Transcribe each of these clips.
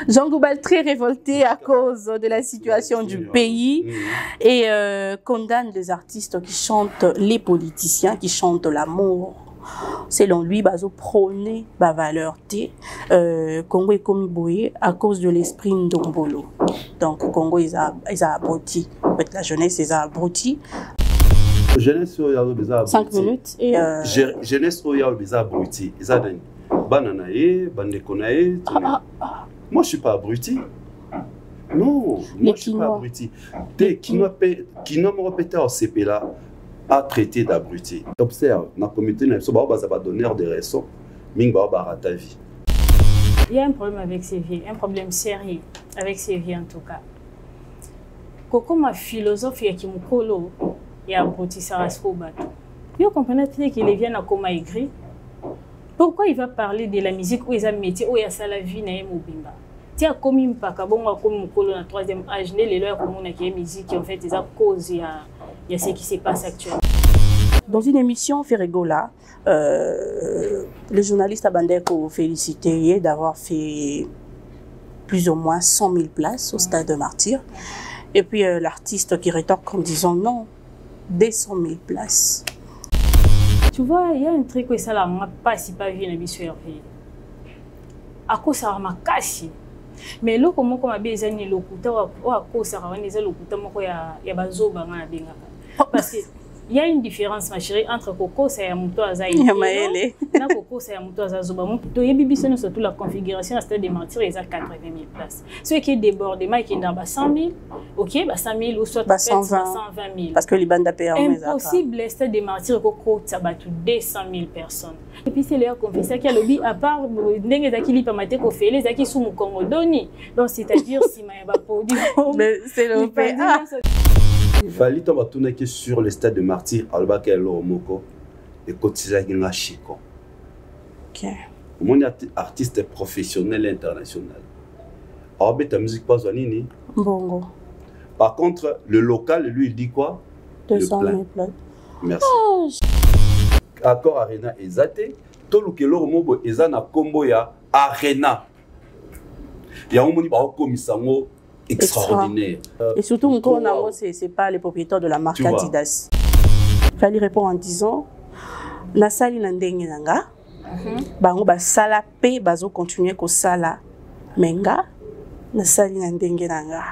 Jean Goubal très révolté à cause de la situation du pays et condamne les artistes qui chantent, les politiciens qui chantent l'amour. Selon lui, bazo prôner la valeur T. Congo est comme boyé à cause de l'esprit Ndombolo. Donc Congo ils a abruti. La jeunesse ils a abruti. Jeunesse au yalo beza 5 minutes et jeunesse au yalo beza abruti. Ils dani bananae, bandekonae. Moi je suis pas abruti. Non, moi je suis pas abruti. Qui n'a me répété au CP là a traité d'abruti. Observe, dans la communauté, il va donner des raisons. Il y a un problème avec ces vies, un problème sérieux avec ces vies en tout cas. Comme ma philosophie qui me colle, il y a abruti Sarasco bateau. Vous comprenez qu'il vient à comment écrit. Pourquoi il va parler de la musique où il y a un métier, où il y a la vie, il y a un tiens, comme il pas comme dans le troisième âge, les lois comme on a qui musique en fait, ils ont cause il y a ce qui se passe actuellement. Dans une émission Ferregola, le journaliste a bandé pour féliciter d'avoir fait plus ou moins 100 000 places au stade de Martyr. Et puis l'artiste qui rétorque en disant non, des 100 000 places. Tu vois, il y a un truc que ça n'a pas si pas vu dans l'histoire. À cause ça m'a cassé. Mais là, comment on a besoin de l'okuta ou à cause ça, on a besoin de l'okuta, il y a bazo banga benga. Parce que il y a une différence, ma chérie, entre Coco et Mouto Azaï. Na Coco et Mouto Azazoba. Tu as vu surtout la configuration à stade de Martyr, ils ont 80 000 places. Ceux qui débordent, qui sont dans 100 000, ok, 100 000 ou soit 120 000. Parce que les bandes d'APR, impossible, le stade de Martyr, Coco, ça bat 200 000 personnes. Et puis c'est là qu'on fait ça, qu'il y a lobby, à part, les gens qui permettent qu'on fait, les gens qui sont au Congo Doni. Donc c'est-à-dire, si ma yaba produit. Mais c'est le PA. Fali to batuna que sur le stade de Martyr albaka lo moko et kotiza kinga chiko. OK. Mon artiste professionnel international. Orbe ta musique pas nini? Bongo. Par contre, le local lui il dit quoi? 200 000 places. Merci. Oh. Accord Arena ezate to lukelo mobo ezana kombo ya Arena. Ya omoni ba komisango extraordinaire. Et surtout, ce n'est pas les propriétaires de la marque Adidas. Il fallait répondre en disant Nasali Nandenge Nanga, Bango Basala P, Bazo continuer ko Sala Menga, Nasali Nandenge Nanga.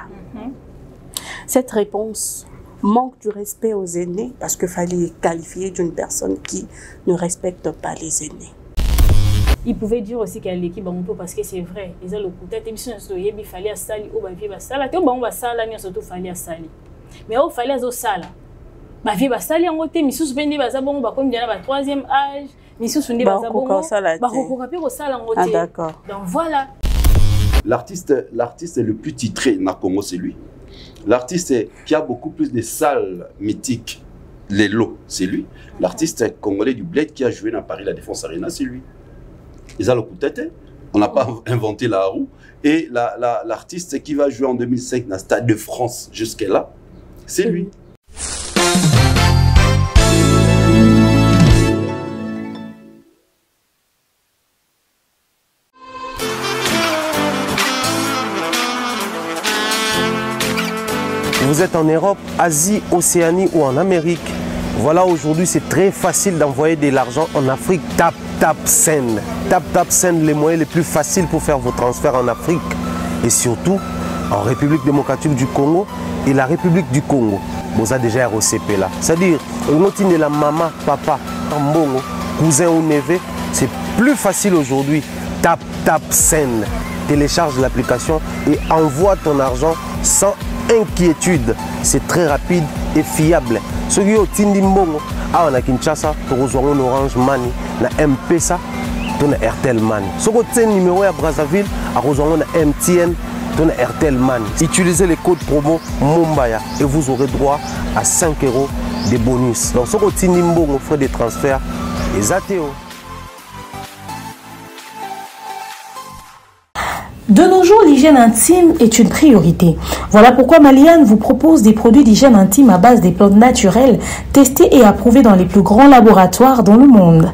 Cette réponse manque du respect aux aînés parce qu'il fallait qualifier d'une personne qui ne respecte pas les aînés. Il pouvait dire aussi qu'il y a l'équipe parce que c'est vrai. Ils ont le coup de tête, il fallait sali ou il sala. Tu vas sala, mais surtout fallait sali. Mais il fallait à sala. Ma vie va sali en côté, mais sous bendi va bon comme dans le troisième âge, mais sous bendi va bon. Ah d'accord. Donc voilà. L'artiste le plus titré na Congo c'est lui. L'artiste qui a beaucoup plus de salles mythiques, les lots, c'est lui. L'artiste congolais du Bled qui a joué dans Paris la Défense Arena, c'est lui. Ils ont le coup de tête, on n'a pas inventé la roue. Et l'artiste qui va jouer en 2005 dans le Stade de France jusqu'à là, c'est lui. Vous êtes en Europe, Asie, Océanie ou en Amérique. Voilà, aujourd'hui, c'est très facile d'envoyer de l'argent en Afrique. TapTapSend. TapTapSend, les moyens les plus faciles pour faire vos transferts en Afrique. Et surtout, en République démocratique du Congo et la République du Congo. Vous avez déjà ROCP là. C'est-à-dire, de la maman, papa, mbongo, cousin ou neveu, c'est plus facile aujourd'hui. TapTapSend. Télécharge l'application et envoie ton argent sans inquiétude. C'est très rapide et fiable. Ceux qui ont Tindi Mbongo, on a Kinshasa, on a Orange Money, on a M-Pesa, on a Airtel Money. Ceux qui ont numéro à Brazzaville, on a MTN, on a Airtel Money. Utilisez les codes promo Mumbaya et vous aurez droit à 5 € de bonus. Donc ceux qui ont Tindi Mbongo, frais de transfert, les ATO. De nos jours, l'hygiène intime est une priorité. Voilà pourquoi Maliane vous propose des produits d'hygiène intime à base des plantes naturelles, testés et approuvés dans les plus grands laboratoires dans le monde.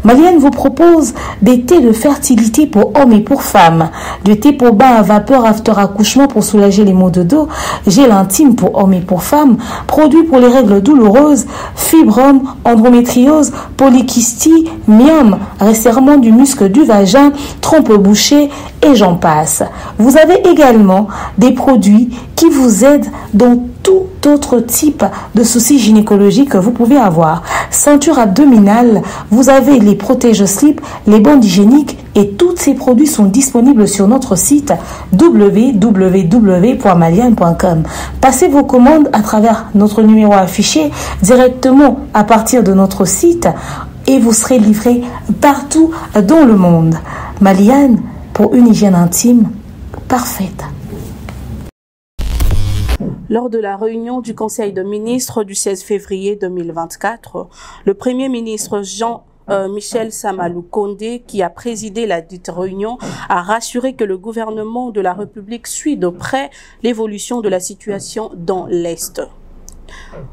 Maliane vous propose des thés de fertilité pour hommes et pour femmes, du thé pour bain à vapeur after accouchement pour soulager les maux de dos, gel intime pour hommes et pour femmes, produits pour les règles douloureuses, fibrome, endométriose, polykystie, myome, resserrement du muscle du vagin, trompe bouchée et j'en passe. Vous avez également des produits qui vous aident dans tout autre type de soucis gynécologiques que vous pouvez avoir. Ceinture abdominale, vous avez les protège-slip, les bandes hygiéniques et tous ces produits sont disponibles sur notre site www.maliane.com. Passez vos commandes à travers notre numéro affiché directement à partir de notre site et vous serez livré partout dans le monde. Maliane, pour une hygiène intime parfaite. Lors de la réunion du Conseil de ministres du 16 février 2024, le Premier ministre Jean-Michel Samalou Kondé, qui a présidé la dite réunion, a rassuré que le gouvernement de la République suit de près l'évolution de la situation dans l'Est,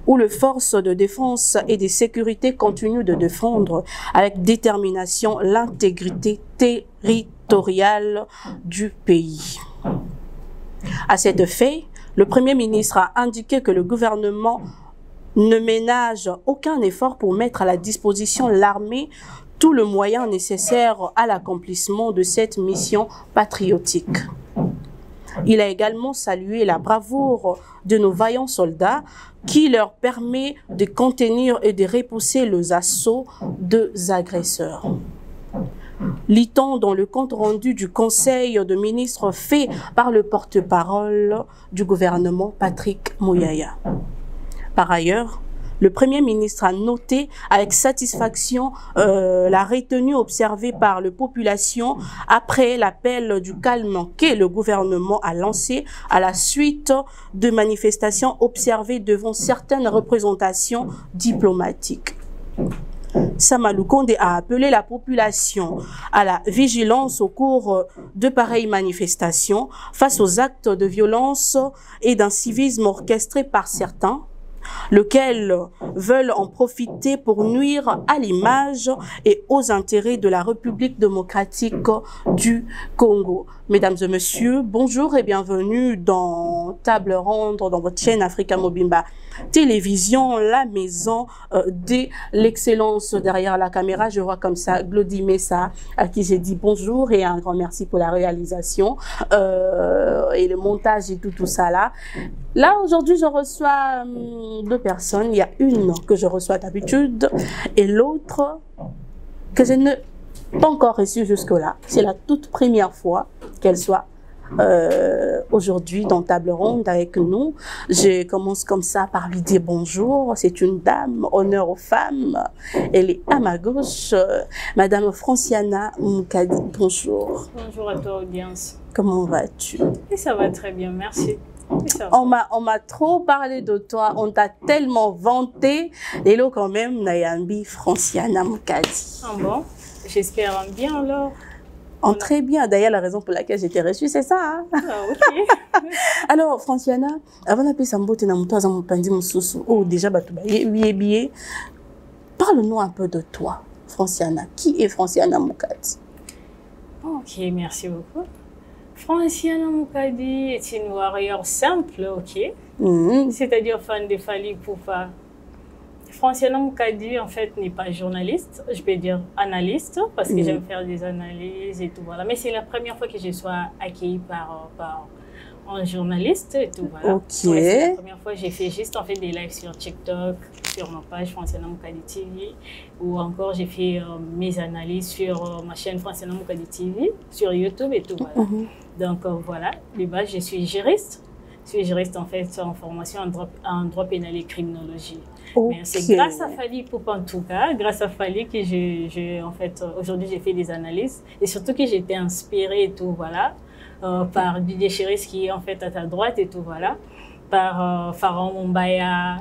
où les forces de défense et de sécurité continuent de défendre avec détermination l'intégrité territoriale du pays. À cet effet, le Premier ministre a indiqué que le gouvernement ne ménage aucun effort pour mettre à la disposition l'armée tout le moyen nécessaire à l'accomplissement de cette mission patriotique. Il a également salué la bravoure de nos vaillants soldats qui leur permet de contenir et de repousser les assauts des agresseurs. Lit-on dans le compte rendu du Conseil de ministres fait par le porte-parole du gouvernement Patrick Muyaya. Par ailleurs, le Premier ministre a noté avec satisfaction la retenue observée par la population après l'appel du calme que le gouvernement a lancé à la suite de manifestations observées devant certaines représentations diplomatiques. Samalou Kondé a appelé la population à la vigilance au cours de pareilles manifestations face aux actes de violence et d'incivisme orchestrés par certains, lesquels veulent en profiter pour nuire à l'image et aux intérêts de la République démocratique du Congo. Mesdames et messieurs, bonjour et bienvenue dans Table Ronde, dans votre chaîne Africa Mobimba Télévision, la maison de l'excellence derrière la caméra. Je vois comme ça Glody Messa, à qui j'ai dit bonjour et un grand merci pour la réalisation et le montage et tout ça là. Là, aujourd'hui, je reçois deux personnes. Il y a une que je reçois d'habitude et l'autre que je n'ai pas encore reçue jusque-là. C'est la toute première fois qu'elle soit aujourd'hui dans Table Ronde avec nous. Je commence comme ça par lui dire bonjour. C'est une dame, honneur aux femmes. Elle est à ma gauche, Madame Franciana Moukadi. Bonjour. Bonjour à toi, audience. Comment vas-tu? Et ça va très bien, merci. On m'a trop parlé de toi, on t'a tellement vanté. Et là, quand même, Nayambi Franciana Moukadi. Ah bon? J'espère bien alors. Très bien. D'ailleurs, la raison pour laquelle j'étais reçue, c'est ça. Hein? Ah, ok. Alors, Franciana, avant d'appeler Sambote Namutoza Mupandi Moussoussou, déjà, parle-nous un peu de toi, Franciana. Qui est Franciana Moukadi? Ok, merci beaucoup. Franciana Moukadi est une warrior simple, ok. C'est-à-dire fan de Fally Ipupa. Franciana Moukadi, en fait, n'est pas journaliste, je peux dire analyste, parce que j'aime faire des analyses et tout, voilà. Mais c'est la première fois que je sois accueillie par un journaliste et tout, voilà. Ok. Ouais, c'est la première fois que j'ai fait juste, en fait, des lives sur TikTok, sur ma page Franciana Moukadi TV, ou encore j'ai fait mes analyses sur ma chaîne Franciana Moukadi TV, sur YouTube et tout, voilà. Donc, voilà, de base, je suis juriste. Je suis juriste, en fait, en formation en droit pénal et criminologie. Okay. Mais c'est grâce à Fally Ipupa, en tout cas, grâce à Fally que en fait, aujourd'hui, j'ai fait des analyses. Et surtout que j'ai été inspirée et tout, voilà, par Didier Chéris qui est en fait à ta droite et tout, voilà, par Pharaon Mumbaya,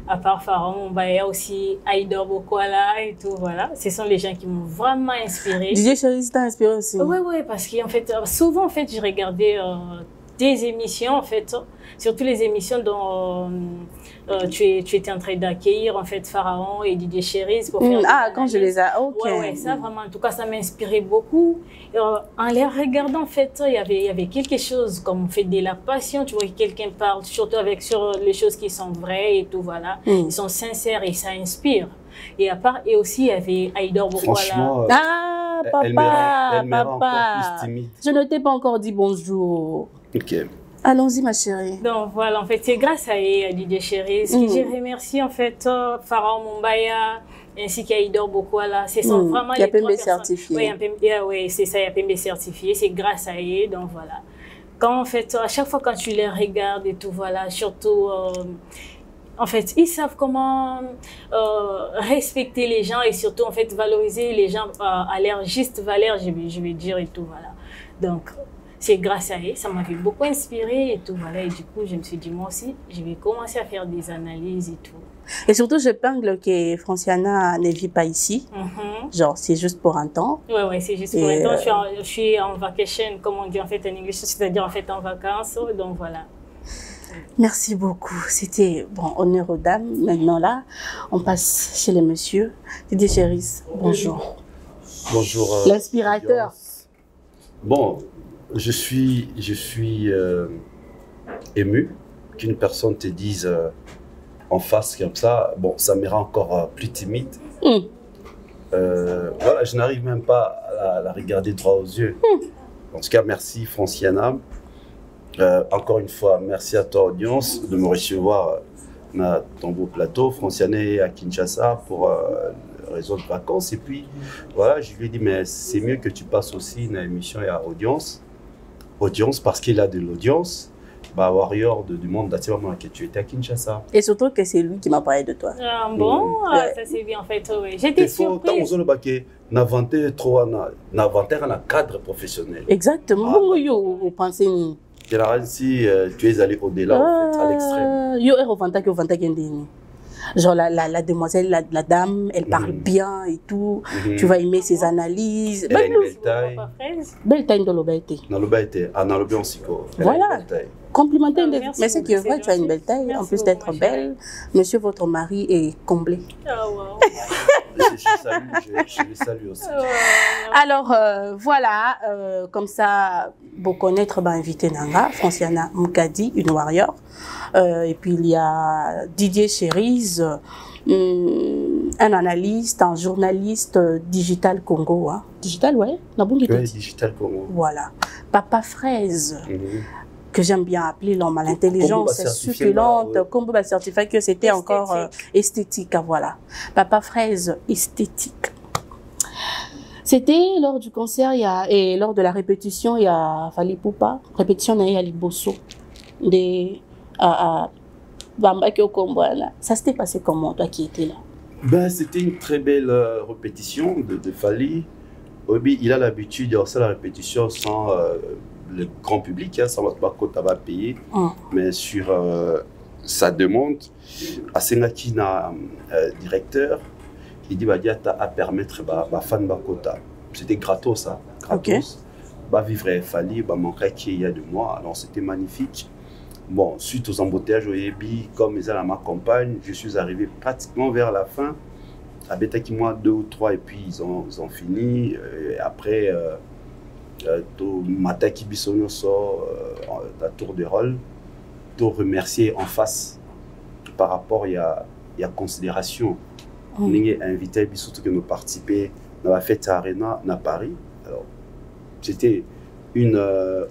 à part Pharaon Mumbaya aussi, Aïdor Bokwala et tout, voilà. Ce sont les gens qui m'ont vraiment inspirée. Didier Chéris t'a inspiré aussi? Oui, oui, parce qu'en fait, souvent, en fait, je regardais des émissions, en fait, surtout les émissions dont tu étais en train d'accueillir, en fait, Pharaon et Didier Chéris pour faire quand je les ai... Ok. Ouais, ça, vraiment, en tout cas, ça m'inspirait beaucoup. En les regardant, en fait, il y avait quelque chose comme, en fait, de la passion. Tu vois que quelqu'un parle, surtout sur les choses qui sont vraies et tout, voilà. Ils sont sincères et ça inspire. Et à part, et aussi, il y avait Aïdor Bokwala. Papa, papa. Je ne t'ai pas encore dit bonjour. Ok. Allons-y, ma chérie. Donc voilà, en fait, c'est grâce à Didier Chéris que j'ai remercié, en fait, Pharaon Mumbaya ainsi qu'Aïdor Bokwala. C'est vraiment les 3 certifié. Oui, c'est ça, Yapembe certifié. C'est grâce à eux, donc voilà. Quand, en fait, à chaque fois quand tu les regardes et tout, voilà, surtout... en fait, ils savent comment respecter les gens et surtout, en fait, valoriser les gens à leur juste valeur, je vais dire, et tout, voilà. Donc, c'est grâce à eux, ça m'avait beaucoup inspiré et tout, voilà. Et du coup, je me suis dit, moi aussi, je vais commencer à faire des analyses et tout. Et surtout, j'épingle que Franciana ne vit pas ici. Genre, c'est juste pour un temps. Ouais, c'est juste pour un temps. Je suis en vacation, comme on dit en fait en anglais, c'est-à-dire en fait en vacances, donc voilà. Merci beaucoup. C'était, bon, honneur aux dames. Maintenant, là, on passe chez les messieurs. Didier Chéris, bonjour. Bonjour. L'inspirateur. Bon, je suis ému qu'une personne te dise en face comme ça. Bon, ça me rend encore plus timide. Voilà, je n'arrive même pas à la regarder droit aux yeux. En tout cas, merci Franciana. Encore une fois, merci à toi audience de me recevoir dans ton beau plateau. Franciana est à Kinshasa pour raison de vacances. Et puis, voilà, je lui ai dit, mais c'est mieux que tu passes aussi une émission à audience. Audience parce qu'il a de l'audience. Bah, warrior du monde d'Atimama que tu étais à Kinshasa. Et surtout que c'est lui qui m'a parlé de toi. Ah bon, ça c'est bien en fait, oui. J'étais surprise. N'inventer trop un cadre professionnel. Exactement. Vous pensez... Si tu es allé au-delà, en fait, à l'extrême. Genre la demoiselle, la dame, elle parle bien et tout. Tu vas aimer ses analyses. Elle a une belle taille. Belle taille dans l'obéité. Dans l'obéité, dans l'obéité. Voilà. Complimenter. Mais c'est que vrai, tu as une belle taille. En plus d'être belle, monsieur, votre mari est comblé. Ah, wow. Je le salue aussi. Alors, voilà, comme ça, pour connaître, invité Nanga, Franciana Mukadi, une warrior. Et puis, il y a Didier Chéris, un analyste, un journaliste Digital Congo. Hein. Digital, ouais. Oui, Digital Congo. Voilà. Papa Fraise. Que j'aime bien appeler l'homme à l'intelligence succulente, comme le certificat que c'était encore esthétique, voilà. Papa Fraise, esthétique. C'était lors du concert et lors de la répétition, il y a Fali Poupa, répétition il y a Liboso, ça s'était passé comment, toi qui étais là? C'était une très belle répétition de Fali. Obi, il a l'habitude de faire la répétition sans le grand public, hein, ça va payer, mais sur sa demande, à Senakina, directeur, il dit à permettre à fan Bakota. C'était gratos, ça, gratos. Vivre Fali, manquer qu'il y a de moi, alors c'était magnifique. Bon, suite aux embouteillages au Ebi, comme ils allaient m'accompagner, je suis arrivé pratiquement vers la fin. À Betaki, moi, 2 ou 3, et puis ils ont fini. Et après, Mataki Bissonio sort la tour de rôle, pour remercier en face par rapport il y a considération. On a invité surtout que nous participer dans la fête à Arena à Paris. Alors, c'était une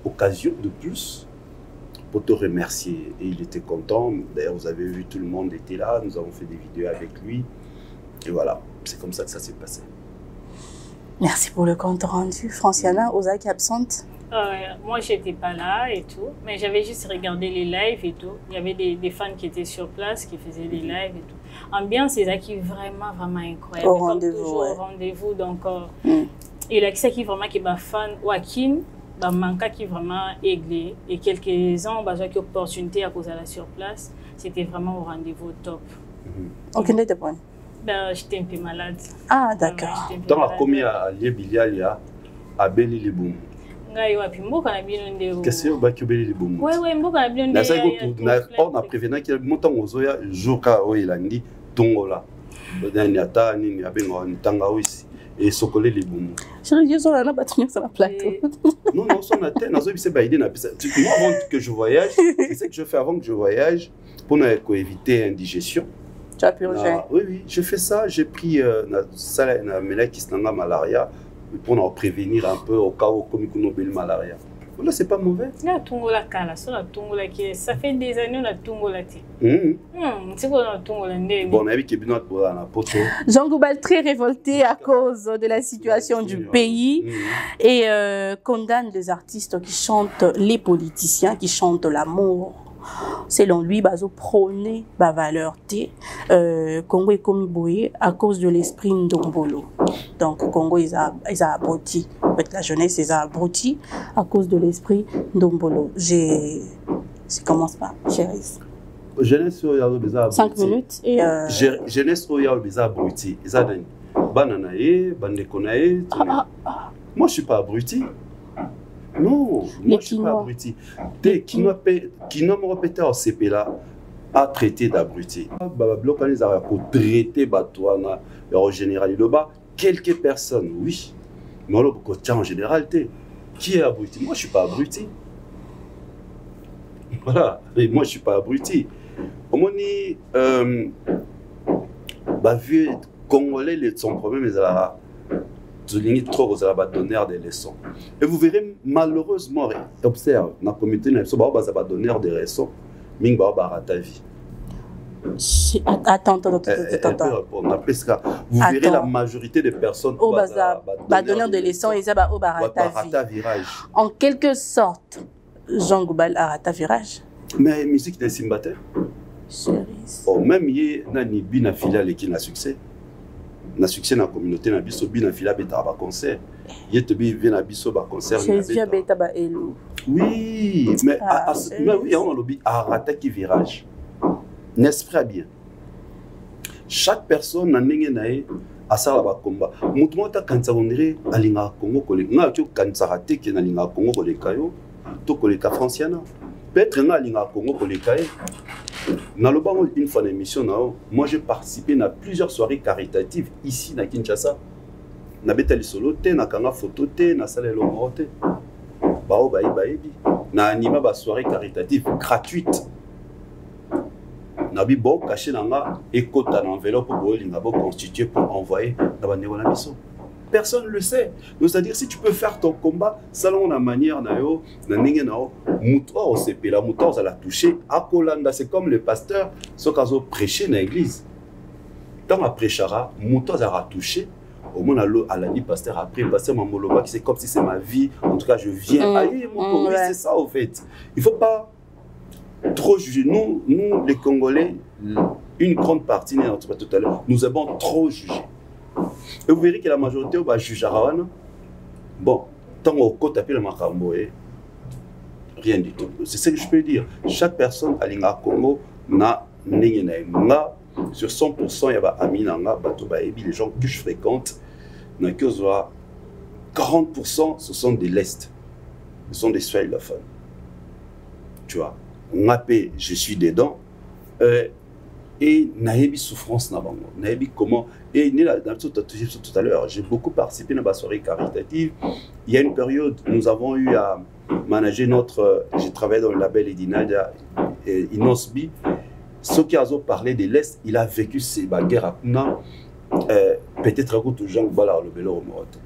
occasion de plus pour te remercier. Et il était content. D'ailleurs, vous avez vu, tout le monde était là. Nous avons fait des vidéos avec lui. Et voilà, c'est comme ça que ça s'est passé. Merci pour le compte rendu. Franciana, Ozaki absente? Moi, je n'étais pas là et tout, mais j'avais juste regardé les lives et tout. Il y avait des fans qui étaient sur place, qui faisaient des lives et tout. Ambiance, c'est ça qui est vraiment, vraiment incroyable. Au rendez-vous, au rendez-vous. Donc, il y a ça qui est vraiment qui est fan. Joaquin, manque qui est vraiment aiglé. Et quelques-uns, j'ai eu l'opportunité à cause de la sur place. C'était vraiment au rendez-vous top. Aucun des points. J'étais un peu malade. Ah, d'accord. Dans la commune à Liebilia, à Beli-Liboum. ngai wapi mboka na bino ndeo. Qu'est-ce que ba kobeli les bomo? Ouais mboka na bino ndeo. Na ça on a prévenu qu'il montant ozoya joka oilandi tongola. Ni ata ni abenga ntanga oisi et sokolé les bomo. Chérie, je suis là na battre sur la plateau. Non son atteint nazo bise ba idée na moi avant que je voyage, c'est ce que je fais avant que je voyage pour éviter indigestion. Tu as purgé? Oui, je fais ça. J'ai pris malaria pour en prévenir un peu au cas où comme malaria. Là, c'est pas mauvais. Ça fait des années on a Tungola. C'est quoi on a Tungola? Bon, on a vu qu'il y a une poteau. Jean Goubal très révolté à cause de la situation du pays et condamne les artistes qui chantent, les politiciens qui chantent l'amour. Selon lui, bazo prôner ba valeur T. Congo est comme boye à cause de l'esprit Ndombolo. Donc Congo ils a abruti. En fait, la jeunesse ils a abruti à cause de l'esprit Ndombolo. Ça commence par chérie. Jeunesse au yalo beza 5 minutes et jeunesse au yalo beza abruti. Ils dani bananae, bandekonae. Moi je suis pas abruti. Non, moi je suis pas abruti. Qui m'a répété au CP là a traité d'abruti. Bloc les a traité batouana en général quelques personnes oui. Mais le côté en généralité qui est abruti? Moi je suis pas abruti. Voilà, et moi je suis pas abruti. Au moins vieux congolais son problème est là. Trop aux donneurs des leçons. Et vous verrez malheureusement, observe, dans la communauté, nous avons donneur des leçons, mais nous avons ta vie. Attends. Vous verrez la majorité des personnes qui donneur de leçons, ils ont barata virage. En quelque sorte, Jean Goubal a rata virage. Mais musique n'est simbateur. Même il y a une filiale qui a succès. Na succès dans la communauté na biso bina fila beta ba concert yete bi vient biso ba concert na beta ba elu oui mais oui on a lobby arrêter qui virage n'est-ce pas bien chaque personne na ndenge nae asala ba combat mutu mota kanza ondire alinga Congo kolinga tu kanza raté ki na linga Congo koleka yo to koleka franciana peut-être na linga Congo koleka yo. Dans le banc, une fois l'émission, moi j'ai participé à plusieurs soirées caritatives ici à Kinshasa. Na betali solo te, na kanga photo te, na salle lomoro te. Bao baebi. Na anima ba soirée caritative gratuite. Na bi bo caché nanga ekota na enveloppe pour linga bo constitué pour envoyer na bandeko na biso. Personne ne le sait. Donc, c'est-à-dire, si tu peux faire ton combat, selon la manière, c'est comme le pasteur, ce qu'il a prêché dans l'église. Quand on prêchera, Moutoa a touché. Au moins, à la dit pasteur après, pasteur Mamoloba, c'est comme si c'est ma vie. En tout cas, je viens. Aïe, mon oui, c'est ça, au fait. Il ne faut pas trop juger. Nous, les Congolais, une grande partie, tout à l'heure, nous avons trop jugé. Et vous verrez que la majorité va juger Arawana. Bon, tant qu'on côte appelle le Makambo, rien du tout. C'est ce que je peux dire. Chaque personne à l'Inga Congo n'a n'enga sur 100%, il y a Aminanga, Batobaebi, les gens que je fréquente, 40% ce sont des lestes, ce sont des swahilophones. Tu vois, Ngapé, je suis dedans. Et naebi souffrance na bango, naebi comment et tout à l'heure, j'ai beaucoup participé à la soirée caritative. Il y a une période, nous avons eu à manager j'ai travaillé dans le label Edinada et Inosbi. Ce qui a parlé de l'Est, il a vécu ces bagarres à Kuna, peut-être à cause de Jean Goubal le Bélo au Moroto.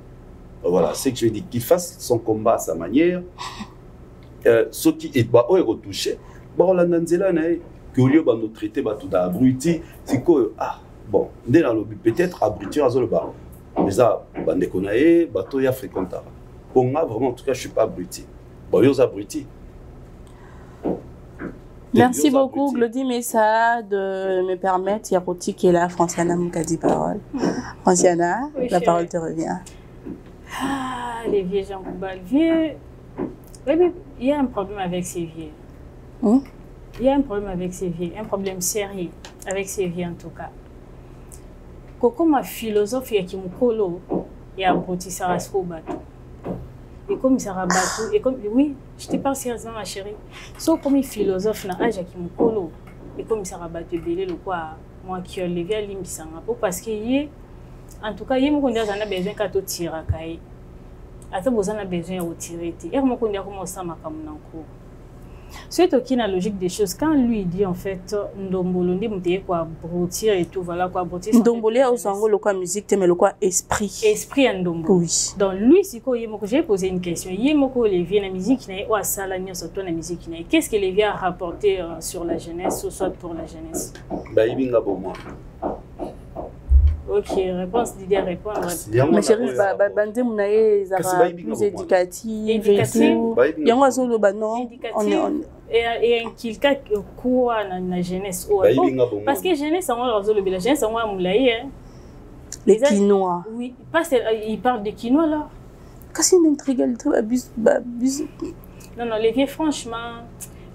Voilà, c'est que je dis qu'il fasse son combat à sa manière. Ce qui est retouché, bon, la Nanzela que au lieu de nous traiter tout d'abruti, c'est que bon, peut-être abruti à Zoloba, mais ça, bandekonae, bateau ya fréquentara. Pour moi, vraiment, en tout cas, je suis pas abruti. Bon, yo abruti. Merci beaucoup, Glody Messa, de me permettre, Yaroti qui est là, Franciana Moukadi parole. Franciana, oui, la parole te revient. Ah, les vieux Jean Goubal, vieux. Oui, il y a un problème avec ces vieux. Il y a un problème avec ces vieux, un problème sérieux avec ces vieux en tout cas. Comme ma philosophie qui me colle, il y a un petit sarasco bateau. et comme ça rabatou et comme oui je te parle sérieusement ma chérie so comme philosophe na âge qui mukolo et comme ça rabatou belé le quoi moi qui a levé à limbisanga parce que yé en tout cas yé mo kondia zana besoin ka to tira kai ata bozana besoin de retirer et mo kondia comment ça makamu nanko. C'est aussi la logique des choses. Quand lui dit en fait, Ndombolo, quoi, broutir et tout, voilà quoi, broutir. Ndombolo, au sango, le quoi musique, mais le quoi esprit. Esprit Ndombolo. Oui. Donc lui, c'est quoi, j'ai posé une question. Yemoko, les vieux, la musique, ou à Salania, surtout la musique, qu'est-ce que les vieux a rapporté sur la jeunesse, ou soit pour la jeunesse? Bah, il vient pour moi. Ok, réponse d'idée à répondre. Mais chérie, bandé mounaye, zara plus éducative et tout. Yango azolo ba non. Et un kilka quoi na jeunesse parce que jeunesse on azolo la jeunesse on moulaye hein. Les quinoa. Oui, parce il parle de quinoa là. Qu'est-ce une intrigue abuse. Non les vieux franchement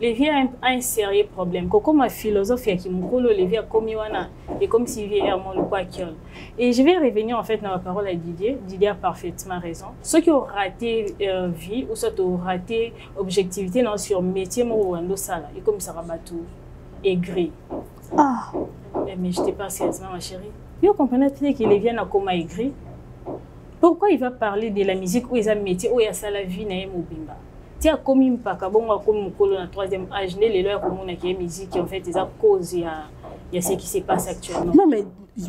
les vieux a un sérieux problème. Comme un philosophe qui m'colo les vieux comme Yoana et comme si vieux mon le quoi qu'il. Et je vais revenir en fait dans la parole à Didier. Didier a parfaitement raison. Ceux qui ont raté vie ou ceux qui ont raté objectivité dans sur métier ou en sala et comme ça rabatou aigri. Ah. Mais je t'ai pas sérieusement ma chérie. Vous comprenez qu'il les vieux na comme aigri. Pourquoi il va parler de la musique où il y a métier où il y a ça la vie na mobimba. Tiens, comme il pas comme Mukolo dans le troisième âge, les lois comme on a qui est musique en fait, c'est à cause il y a ce qui se passe actuellement. Non mais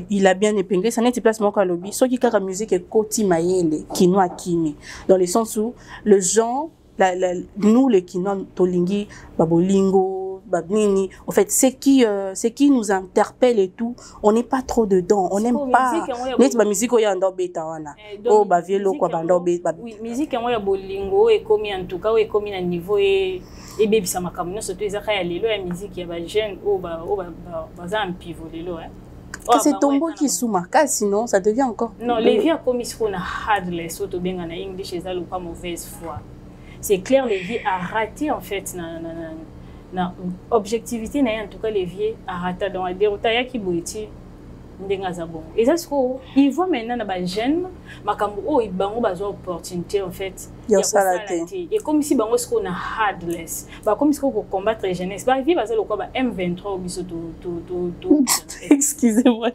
il a bien épinglé, ça n'est pas placement qu'à lobby. Ce qui est la musique est Koti Mayele, Kinoa Kimi, dans le sens où le genre, nous les Kinoa Tolingi, Babolingo, Babnini, en fait, c'est qui nous interpelle et tout, on n'est pas trop dedans, on n'aime pas. Net ma musique oya ndo beta wana. Oh ba vielo kwa bando beta. Oui, musique en oya bolingo et comme en tout cas et comme à niveau et baby ça m'a comme surtout les akaya lelo ya musique ya ba jeune ba za un pivot lelo hein. C'est Tombo qui sous marque, sinon ça devient encore. Non, les vieux comme ils sont hardless, auto bien en English, ils ont pas mauvaise foi. C'est clair, les vieux a raté en fait na objectivité na en tout cas les vieux a raté dans la déroutaya qui boiti ndengaza bon. Et ça ce ils voient maintenant na ba jeune makambo oh ils bango bazo opportunité en fait ya salaté. Et comme si bango ce qu'on a hardless ba comme si qu'on combattre la jeunesse ba vie bazo le quoi ba M23 biso tout excusez-moi.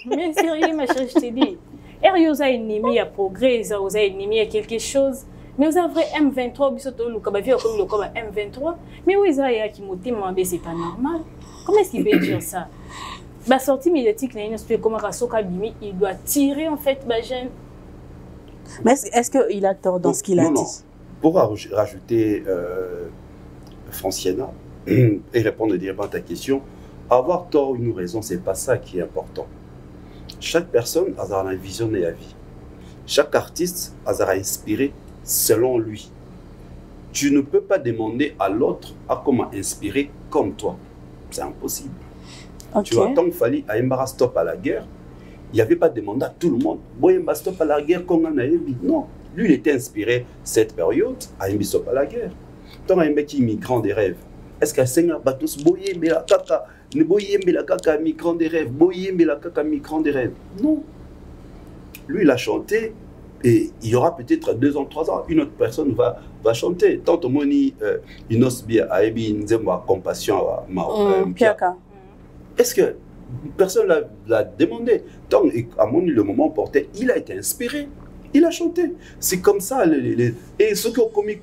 Mais sérieux ma chérie je te dis vous avez ennemi à progrès vous avez ennemi à quelque chose. Mais vous avez M23, le Kabavi comme le Koba M23. Mais où ils ont qui motive, c'est pas normal. Comment est-ce qu'il peut dire ça? La sortie médiatique, comment il doit tirer en fait Bajen. Mais est-ce qu'il a tort dans ce qu'il a dit? Pour rajouter Franciana et répondre directement à ta question, avoir tort ou une raison, c'est pas ça qui est important. Chaque personne a une vision de la vie. Chaque artiste a inspiré selon lui. Tu ne peux pas demander à l'autre à comment inspirer comme toi. C'est impossible. Okay. Tu vois, tant qu'il fallait à Mbara stop à la guerre, il n'y avait pas demandé à tout le monde. Boyemba stop à la guerre comme on a dit. Non. Lui, il était inspiré cette période à Mbara stop à la guerre. Tant un mec qui migrant des rêves. Est-ce qu'à Senga Batos Boyemba la kaka, ne Boyemba la kaka migrant des rêves, Boyemba la kaka migrant des rêves. Non. Lui, il a chanté. Et il y aura peut-être 2 ans, 3 ans, une autre personne va chanter. Tant au moni, bien à Ebi, Nzemwa, compassion à Piaka. Est-ce que personne l'a demandé? Tant à mon le moment porté, il a été inspiré. Il a chanté. C'est comme ça. Et ce qui est comique,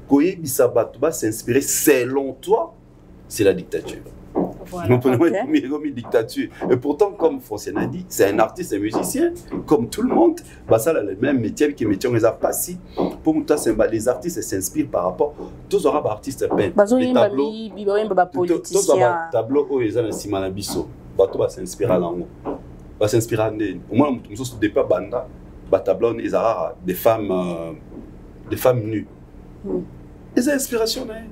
Koye Bissabat va s'inspirer selon toi, c'est la dictature. Voilà. Nous prenons une dictature. Et pourtant, comme Franciana a dit, c'est un artiste, un musicien, comme tout le monde. Bah, ça, le même métier qui métier, on les a pas si. Pour moi, les artistes s'inspirent par rapport. Tous les artistes peints. Les tableaux. Tous les tableaux où ils ont un simanabiso. Bah, tout va s'inspirer à l'angle. Va s'inspirer à l'angle. Au moins, nous sommes des pas banda. Bah, tableau, ils ont des femmes nues. Ils ont inspiration, hein.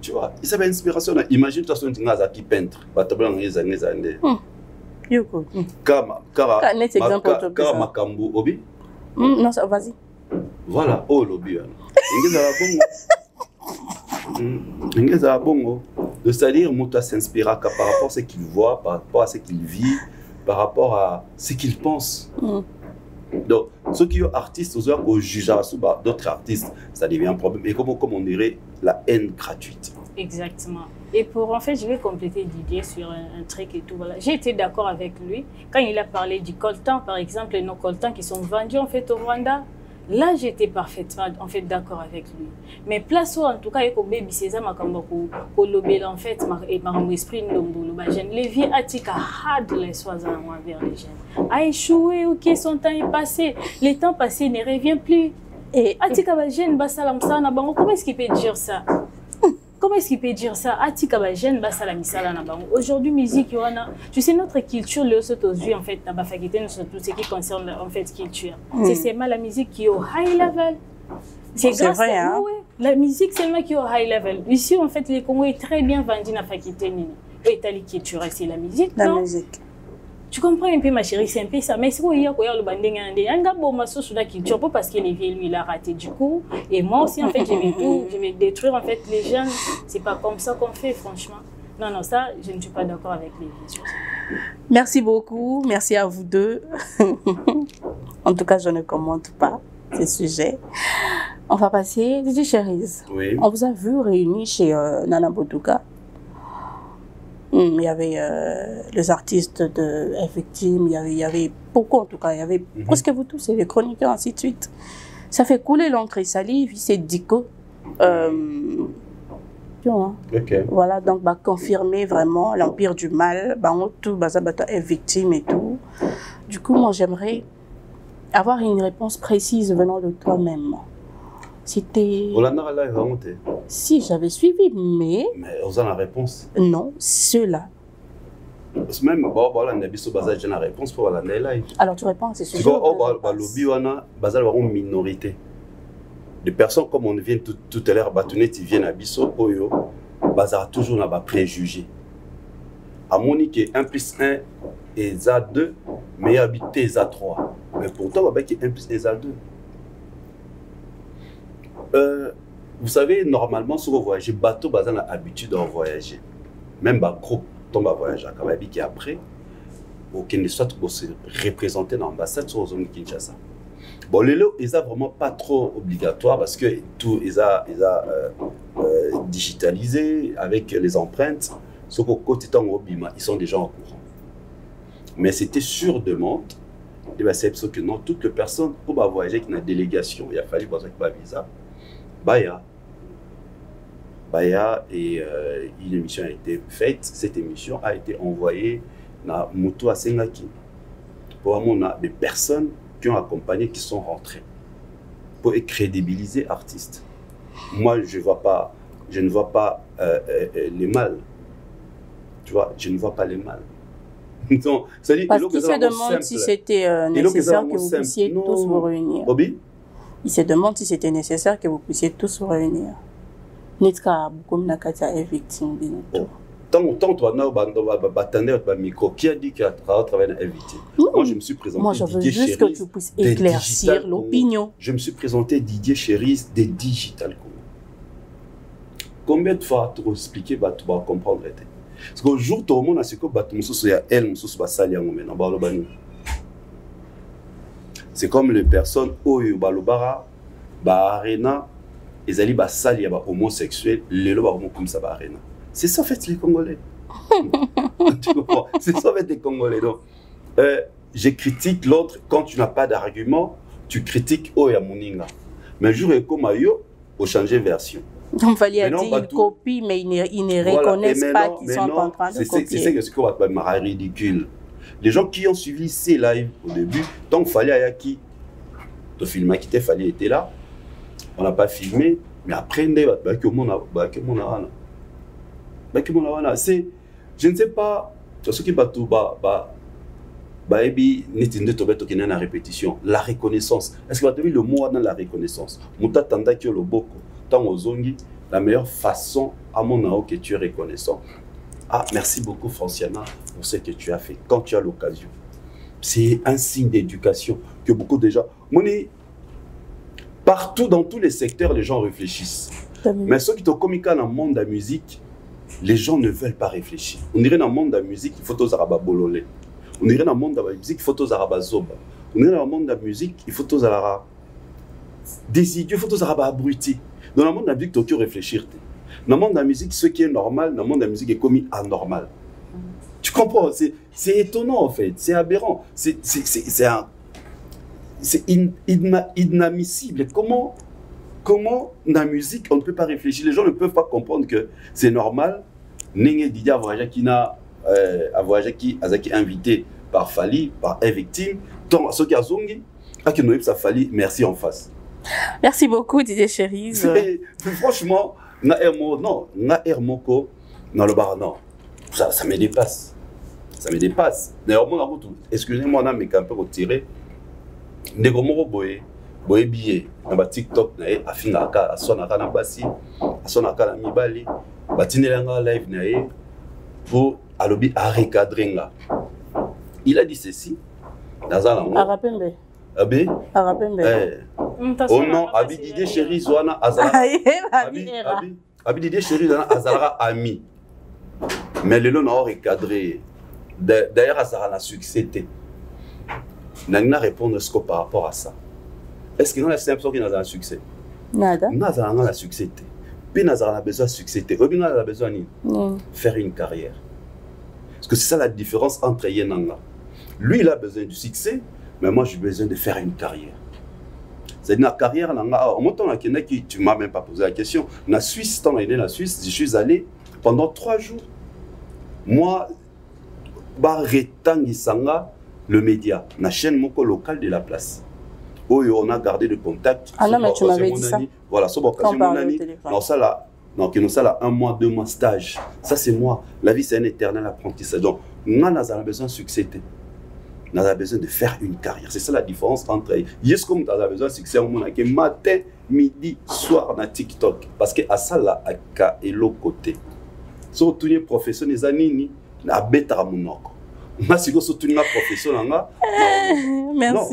Tu vois, ils avaient inspiration. Imagine toi, tu as qui peintre. Yoko. Kara Makambu Obi. Non, vas-y. Voilà, oh l'Obi. C'est-à-dire, Mouta s'inspira par rapport à ce qu'il voit, par rapport à ce qu'il vit, par rapport à ce qu'il pense. Donc, Ceux qui sont artistes, au juge d'autres artistes, ça devient un problème. Et comme on dirait, la haine gratuite. Exactement. Et pour, en fait, je vais compléter Didier sur un truc et tout. Voilà. J'ai été d'accord avec lui quand il a parlé du coltan, par exemple, les non-coltans qui sont vendus en fait au Rwanda. Là, j'étais parfaitement en fait d'accord avec lui. Mais place où en tout cas, il y a baby César Makambo ko lobel en fait et par mon esprit ndombolo ba jeune les vieux atika had les soisans envers les jeunes. A échoué, OK, son temps est passé. Le temps passé ne revient plus. Et atika ba jeune ba salam sana bango, comment est-ce qu'il peut dire ça? Comment est-ce qu'il peut dire ça? Atika ba jeune ba salam sana na bango. Aujourd'hui musique yana, tu sais notre culture le s'autosuit en fait na ba faculté tout ce qui concerne en fait culture. C'est seulement la musique qui est au high level. C'est grâce vrai, à nous, hein? La musique seulement qui est au high level. Ici en fait les Congo est très bien vendu na faculté nini. Et tali culture c'est la musique. La non? musique. Tu comprends un peu ma chérie, c'est un peu ça. Mais c'est quoi il y a le banding andé. Un gars bon ma sauce la culture pas parce que les vieux lui il a raté du coup. Et moi aussi en fait je vais détruire en fait les jeunes. C'est pas comme ça qu'on fait franchement. Non non ça je ne suis pas d'accord avec les vieux. Merci beaucoup, merci à vous deux. En tout cas je ne commente pas ces sujets. On va passer, Didier Cherise. Oui. On vous a vu réunis chez Nana Botuka. Il y avait les artistes de F-Victime, il y avait beaucoup en tout cas, il y avait presque vous tous, et les chroniqueurs, ainsi de suite. Ça fait couler l'encre et salive, c'est Dico. Okay. Voilà, donc bah, confirmer vraiment l'empire du mal, bah, tout, bah, F-Victime et tout. Du coup, moi j'aimerais avoir une réponse précise venant de toi-même. C'était... Si, j'avais suivi, mais... Mais vous avez la réponse? Non, ceux-là. Même, j'ai la réponse pour la live. Alors tu réponds à ces sujets. Une minorité. Des personnes comme on vient tout à l'heure, qui viennent à Bisso, toujours dans les préjugés. À Monique, 1 plus 1 et 2, mais habité 3. Mais pourtant, il y a 1 plus 1 et 2. Vous savez, normalement, si vous voyagez, bateau, vous avez l'habitude de voyager. Même groupe tombe à voyager. Quand vous habitez après, aucun ne soit représenté dans l'ambassade sur la zone de Kinshasa. Bon, les lots, ils sont vraiment pas trop obligatoires parce que tout, ils ont digitalisé avec les empreintes. Sauf qu'au côté ils sont déjà en courant. Mais c'était sur demande. Et bien, c'est que non, toutes les personnes pour voyager qui ont une délégation, il a fallu avoir un visa. Baya et une émission a été faite. Cette émission a été envoyée à Moutou à Sengaki. Pour on a des personnes qui ont accompagné, qui sont rentrées pour crédibiliser l'artiste. Moi, je ne vois pas les mal. Tu vois, je ne vois pas les mal. Donc, parce qu'il se demande si c'était nécessaire que vous puissiez tous vous réunir. Bobby? Il se demande si c'était nécessaire que vous puissiez tous vous réunir. Nitka beaucoup nakata est victime de nous. Tant toi na batandeur ba micro qui a dit qu'il a travaillé dans invité. Moi je me suis présenté. Moi je veux juste que tu puisses éclaircir l'opinion. Je me suis présenté Didier Cherise des Digital Congo. Combien de fois tu expliquer bah tu vas comprendre. Parce qu'au jour tout le monde a ce que bah tu mususu ya elle mususu ba sali yango mena ba lobani. C'est comme les personnes oyo balobara ba arena ezali ba sali ya ba homosexuel lelo ba comme ça ba arena. C'est ça en fait les Congolais. Tu comprends? C'est ça en fait les Congolais. Donc je critique l'autre quand tu n'as pas d'argument, tu critiques oya moninga. Mais un jour comme yo au changer version. Donc fallait dire ils copient mais ils ne reconnaissent pas qu'ils sont en train de copier. C'est ce qu'on va appeler ridicule. Les gens qui ont suivi ces lives au début, donc il fallait Ayaki, le film qui était fallait était là, on n'a pas filmé, mais après c'est, je ne sais pas, ce qui est tout la répétition, la reconnaissance. Est-ce que vous avez vu le mot dans la reconnaissance? Muta tanda ki le boko, tant aux ongi, la meilleure façon à mon avis que tu es reconnaissant. Ah, merci beaucoup Franciana pour ce que tu as fait quand tu as l'occasion. C'est un signe d'éducation que beaucoup de gens... Partout dans tous les secteurs, les gens réfléchissent. Mais ceux qui sont comiques dans le monde de la musique, les gens ne veulent pas réfléchir. On dirait dans le monde de la musique, il faut tous arabes bololé. On dirait dans le monde de la musique, il faut tous arabes zoba. On est dans le monde de la musique, il faut tous avoir des idiots, il faut tous avoir abrutis. Dans le monde de la musique, tu dois réfléchir. Dans le monde de la musique, ce qui est normal, dans le monde de la musique est commis anormal. Tu comprends? C'est étonnant en fait, c'est aberrant, c'est inadmissible. Comment dans la musique on ne peut pas réfléchir? Les gens ne peuvent pas comprendre que c'est normal. Nengue Didier Avoyaki a été invité par Fali, par Evictime, tant ceux qui ont zongi, à qui nous ça Fali, merci en face. Merci beaucoup Didier Cherise. Franchement, na Hermoko, dans le bar, non, ça me dépasse. Ça me dépasse. D'ailleurs, excusez-moi, on a mes campeurs retirés. Ndegomoro boye billet. On va TikTok, à Finaka, à Sonaka, à Bassi, à Sonaka, à Mibali, Batinelanga live, pour Alobi à recadrer. Il a dit ceci. Arapembe. Abé Arapembe. Oh non, Abi Didier Chéri Zoana Azara. Abi Didier Chéri Zoana Azara ami. Mais le lot n'a pas recadré. D'ailleurs, Azara a succès. N'a répondre par rapport à ça. Est-ce que nous avons l'impression qu'il y a un succès? Nada. Nous avons un succès. Puis nous avons besoin de succès. Nous avons besoin de faire une carrière. Parce que c'est ça la différence entre Yenanga. Lui, il a besoin du succès, mais moi, j'ai besoin de faire une carrière. C'est-à-dire, la carrière, en montant à Kenya, tu ne m'as même pas posé la question. La Suisse, quand on est né la Suisse, je suis allé pendant 3 jours. Moi, Retang-Isanga, le média, la chaîne moko locale de la place. Où on a gardé le contact. Ah non, mais tu m'avais dit ça. Voilà, sur l'occasion mon ami. Donc, nous sommes là 1 mois, 2 mois stage. Ça, c'est moi. La vie, c'est un éternel apprentissage. Donc, nous avons besoin de succès. Nous avons besoin de faire une carrière. C'est ça la différence entre eux. Yes, comme tu as besoin de succès, on a matin, midi, soir dans TikTok. Parce que à ça, là, et l'autre côté. Si on tourne profession, les années, la bête à mon orgue. Merci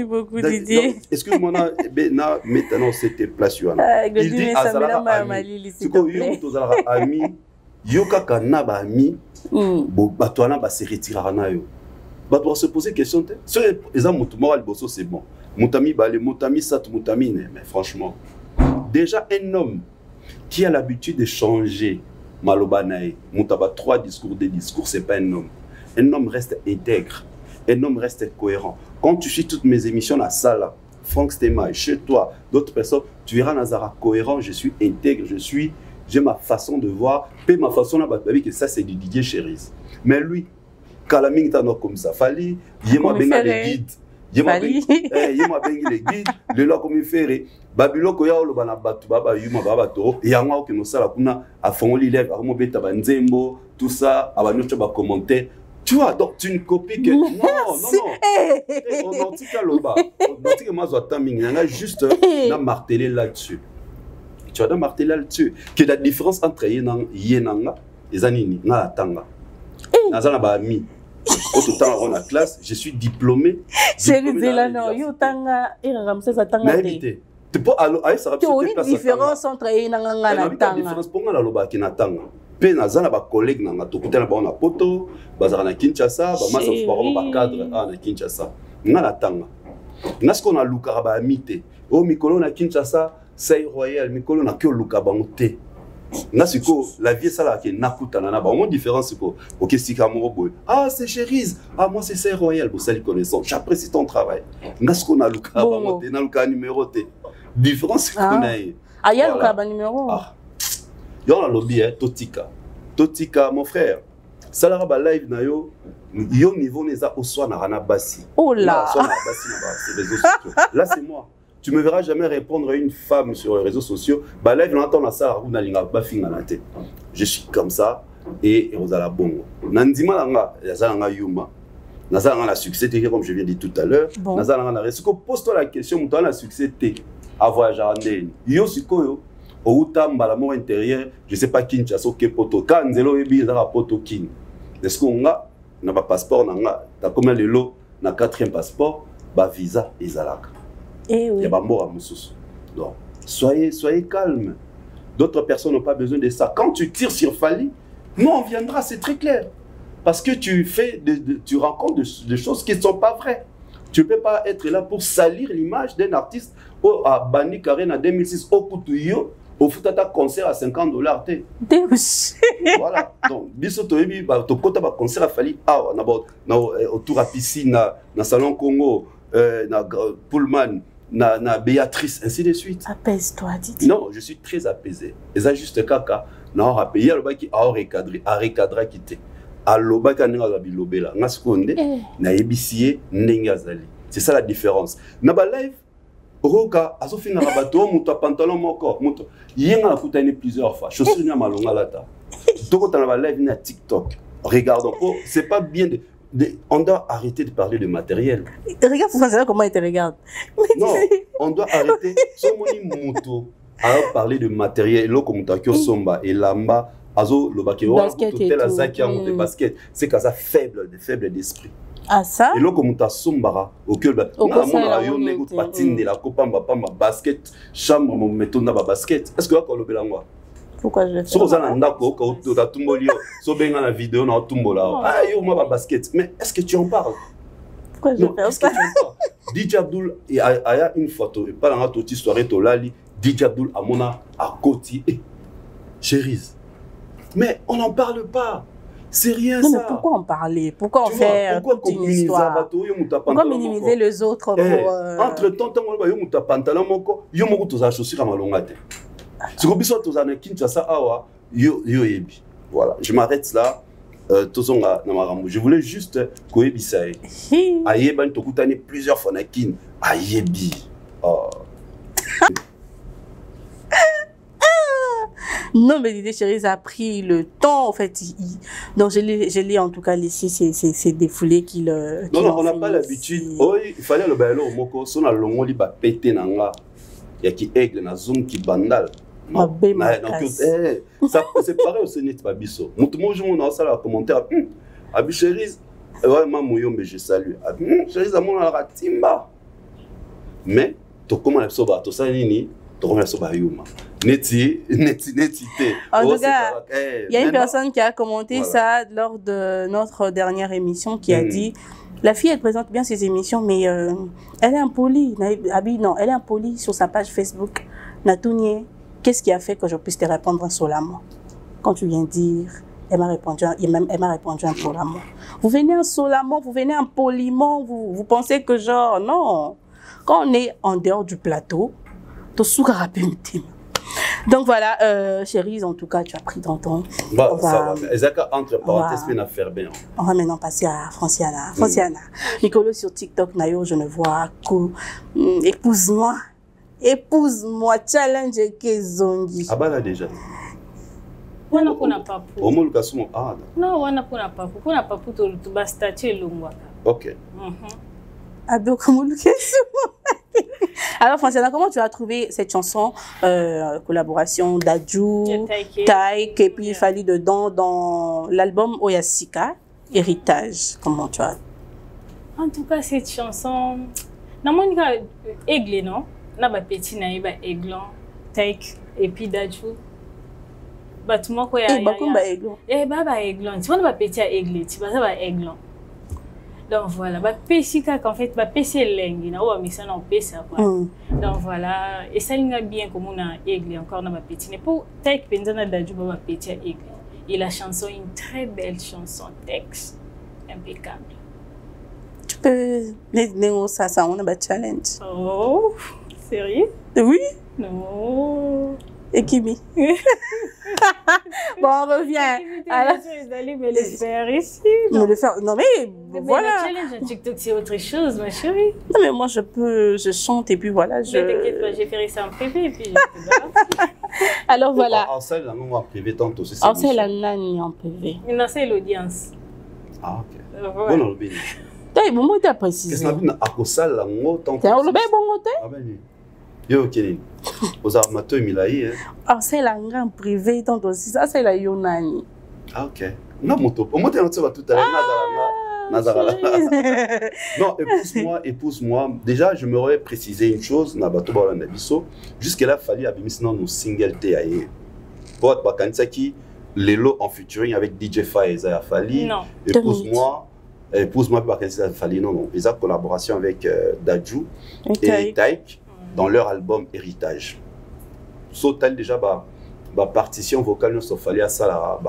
beaucoup Didier. Excuse-moi, maintenant c'était place. Il dit Azala ami. C'est quoi ami? Yoka kana ba ami. Batwana ba se retirera na yo. Ba doit se poser question. Sur les amis moral bosso c'est bon. Mutami bale mutami sat mutami mais franchement déjà un homme qui a l'habitude de changer malobanae mutaba 3 discours des discours c'est pas un homme. Un homme reste intègre, un homme reste cohérent. Quand tu suis toutes mes émissions à Sala, Franck Stema, chez toi, d'autres personnes, tu verras Nazara cohérent, je suis intègre, j'ai ma façon de voir, puis ma façon de que ça c'est du Didier Cherise. Mais lui, Kalaming t'en comme ça, Fali, yéma benga les guides, yéma benga les guides, le là comme il fait, Babylon koya lo bana batu baba yuma baba to, yanga que nous sala kuna a fond l'élève, a mobeta banzembo, tout ça, a banyocha ba commenter. Tu vois, donc tu ne copies que... Non. On dit qu'à l'oba. On dit que moi, je juste martelé là-dessus. Tu vas marteler là-dessus. Que la différence entre Yenanga et Zanini, na tanga. Nazana ba ami. Au temps on a classe, je suis diplômé. C'est le non, yo tanga et ramsa sa tanga. Tu peux aller ça. Tu as une différence entre Yenanga et tanga. La différence pour moi la loba qui na tanga. Pe nazana ba collègue na tokutana ba na poto bazara na Kinshasa ba masa sport ba cadre na Kinshasa ngala tanga nasko na luka ba amite o mikolo na Kinshasa sai royal mikolo na kyo luka ba mote nasiko la vie ça là qui nakutana na ba mon différence ko OK sika mo boy ah c'est Cherise ah moi c'est sai royal bo sali connaissance j'apprécie ton travail nasko na luka ba mote na luka numéro T différence qu'on a aya luka ba numéro Yon a lobby, Totika, mon frère. Salara ba live na yo, yo niveau neza oswa na rana basi. Oh là. Là c'est moi. Tu me verras jamais répondre à une femme sur les réseaux sociaux. Ba live l'entend na sa ou na linga ba finga na te. Je suis comme ça et Rosala bongo. Nandima langa, yazanga yuma. Nazala la succès comme je viens de dire tout à l'heure. Nazala na resiko pose-toi la question, muta na succès te à voyager en Inde. Yo sikoyo au Tamba, l'amour intérieur, je ne sais pas qui n'a pas poto. Quand Nzelo Ebi a poto kin. Est-ce qu'on a pas passeport, t'as combien de lots, na 4e passeport, bah visa et zalaka. Eh oui. Il y a pas mort à Moussous. Donc, soyez calme. D'autres personnes n'ont pas besoin de ça. Quand tu tires sur Fali, nous on viendra, c'est très clair. Parce que tu fais, tu rencontres des choses qui ne sont pas vraies. Tu ne peux pas être là pour salir l'image d'un artiste à Bani Karen en 2006 au Kutuyo, au Futata concert à $50. Voilà. Donc, biso toyebi ba to kota ba concert a fallu autour à piscine na salon Congo na Pullman na Béatrice ainsi de suite. Apaise-toi, Didi. Non, je suis très apaisé. Et ça juste kaka na rappeler le baki a recadrer quitter. Aloba kanenga za bilobela ngasikonde na yebisie ndengazali. C'est ça la différence. Na ba live Roka azofina rabato muto pantalon moko muto yenga na kutani plusieurs fois chaussures na malonga lata. Donc on va live na TikTok. Regardons, c'est pas bien on doit arrêter de parler de matériel. Regarde François comment il te regarde. Non, on doit arrêter somoni muto à parler de matériel lo comme ta somba et lamba azo lo bakero tel azaki a monté basket, c'est qu'à ça faible d'esprit. Ah ça? Et là comme ta sombara au cœur on a eu une patine de la copa ma basket chambre mon méthode na basket. Est-ce que là quand le belango? Pourquoi je fais ça? Ça n'a pas quand tu as tout molio, so bien dans la vidéo na tumbo là. Ah yo moi basket. Mais est-ce que tu en parles? Pourquoi je fais ça? DJ Abdul il y a une photo et pas dans toute histoire to lali DJ Abdul à mona à côté. Chérise. Mais on n'en parle pas. C'est rien non, ça. Mais pourquoi en parler? Pourquoi en faire toute une histoire? Pourquoi minimiser les autres pour... Entre-temps, tu as pantalon, tu as chaussures à malongate. Si tu as un Kinshasa, voilà, je m'arrête là. Je voulais juste que tu aies plusieurs fois Ayebi. Non, mais l'idée, chérie, ça a pris le temps, en fait. Donc, je l'ai en tout cas laissé ces défoulés qu'il. Non, on n'a pas l'habitude. Il fallait le bailo au moko. Son a longo li ba pété nanga. Il y a qui aigle na zoom qui bandal. Ça c'est pareil au Sénégal pas biso. Mon jour on a ça la commentaire. Abi chérie, ouais maman yo mais je salue. Chérie ça mon la timba. Mais to comment la soba to ça nini, to comment la soba yuma. Neti. En tout cas, il y a une personne qui a commenté ça lors de notre dernière émission qui a dit la fille elle présente bien ses émissions mais elle est impolie. Non, elle est impolie sur sa page Facebook. Natounié, qu'est-ce qui a fait que je puisse te répondre insolemment? Quand tu viens dire, elle m'a répondu impolemment. Vous venez insolemment, vous venez impoliment, vous pensez que genre non. Quand on est en dehors du plateau, tu souris rapidement. Donc voilà, chérie, en tout cas, tu as pris ton temps. Bah, ça va. Entre parenthèses, on va maintenant passer à Franciana. Franciana, Nicolo sur TikTok, Nayo, je ne vois que épouse-moi, challenge que zongi. Ah bah là déjà. Wana kuna papu. Omolu kasumo ada. Non, wana kuna papu. Kuna papu to ba statue longwa. OK. Ado komolu kasumo. Alors, Franciana, comment tu as trouvé cette chanson, collaboration d'Adjou, Taïk, et puis il fallait dedans dans l'album Oyasika, Héritage. Comment tu as? En tout cas, cette chanson, namonika aigle non, na ba petit na iba aiglon, Taïk et puis d'Adjou. Ba tout monde quoi ya. Aiglon. Ba aiglon. Tu vois ba petit aigle, tu vois ça ba aiglon. Donc voilà, bah pesika qu'en fait bah pesi lengi na wa misa na pesa quoi. Donc voilà, et ça linga bien comme on a aigle encore dans ma petite. Mais pour Taïk Penzana d'Adjou ba petit aigle. Et la chanson une très belle chanson, texte impeccable. Tu peux les ça on a ba challenge. Oh, sérieux? Oui. Non. Et Kimi. Bon, on revient. Alors, vous allez me le faire ici. Non, mais voilà. Le challenge à TikTok, c'est autre chose, ma chérie. Non, mais moi, je chante et puis voilà. Mais t'inquiète pas, j'ai fait ça en privé et puis alors voilà. En salle, en privé, tantôt, c'est ça. En salle, en privé. Il a l'audience. Ah, ok. Bon, on le bénit. T'as bon, moi, t'as précisé. Qu'est-ce qu'on a à salle, là, moi, tant que. T'as le bon côté? Ah, ben, yo, Kéline. Aux armateurs, il a eu. Ah, c'est la grande privée, tant aussi. Ça, c'est la Yonani. Ah, ok. Non, mon top. Au moins, tu vas tout à l'heure. Non, épouse-moi. Déjà, je m'aurais précisé une chose. Jusqu'à là, il fallait abîmer nos singles TAE. Pour Bakansaki, Lelo en featuring avec DJ Faiza Fali. Épouse-moi. Épouse-moi pas qu'elle s'est fallu, non. Ils ont collaboration avec Dadju et Taïk dans leur album Héritage. Sautal déjà, partition vocale, nous sommes fallu à ça,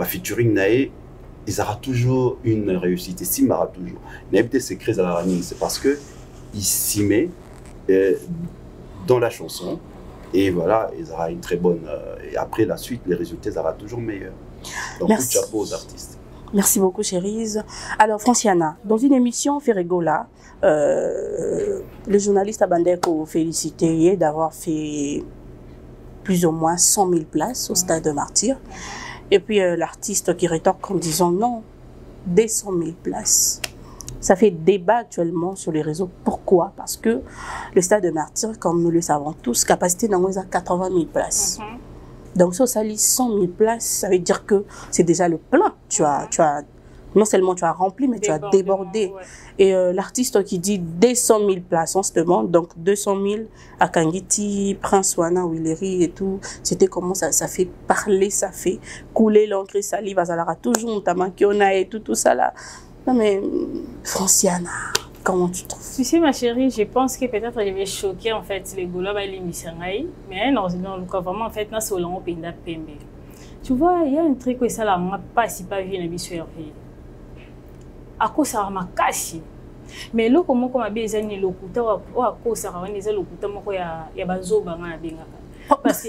featuring nae, ils auront toujours une réussite. Et si aura toujours, n'importe secret à la ranine, c'est parce que il s'y met dans la chanson et voilà, ils auront une très bonne. Et après la suite, les résultats seront toujours meilleurs. Donc, coup de chapeau aux artistes. Merci beaucoup, Chérise. Alors, Franciana, dans une émission Ferregola, le journaliste Abandeko félicité d'avoir fait plus ou moins 100 000 places au Stade de Martyrs. Et puis l'artiste qui rétorque en disant non, des 100 000 places. Ça fait débat actuellement sur les réseaux. Pourquoi? Parce que le Stade de Martyrs, comme nous le savons tous, capacité dans à 80 000 places. Donc si on s'allie 100 000 places, ça veut dire que c'est déjà le plein. Tu as, non seulement tu as rempli, mais tu as débordé. Ouais. Et l'artiste qui dit des 100 000 places, on se demande, donc 200 000 à Kangiti, Prince Wana, Willery et tout, c'était comment ça fait parler, ça fait couler l'encre salive, Azalara toujours, notamment Kiona et tout ça là. Non mais, Franciana, comment tu trouves? Tu sais ma chérie, je pense que peut-être je vais choquer en fait les Gola, mais non, vraiment en fait, c'est au long pays d'Apembe. Tu vois, il y a un truc que ça là, on n'a pas si pas vu dans sur à cause ça m'a cassé. Mais là comment comme a besoin de locuta ou à cause ça va les locuta moko ya bazo banga benga. Parce que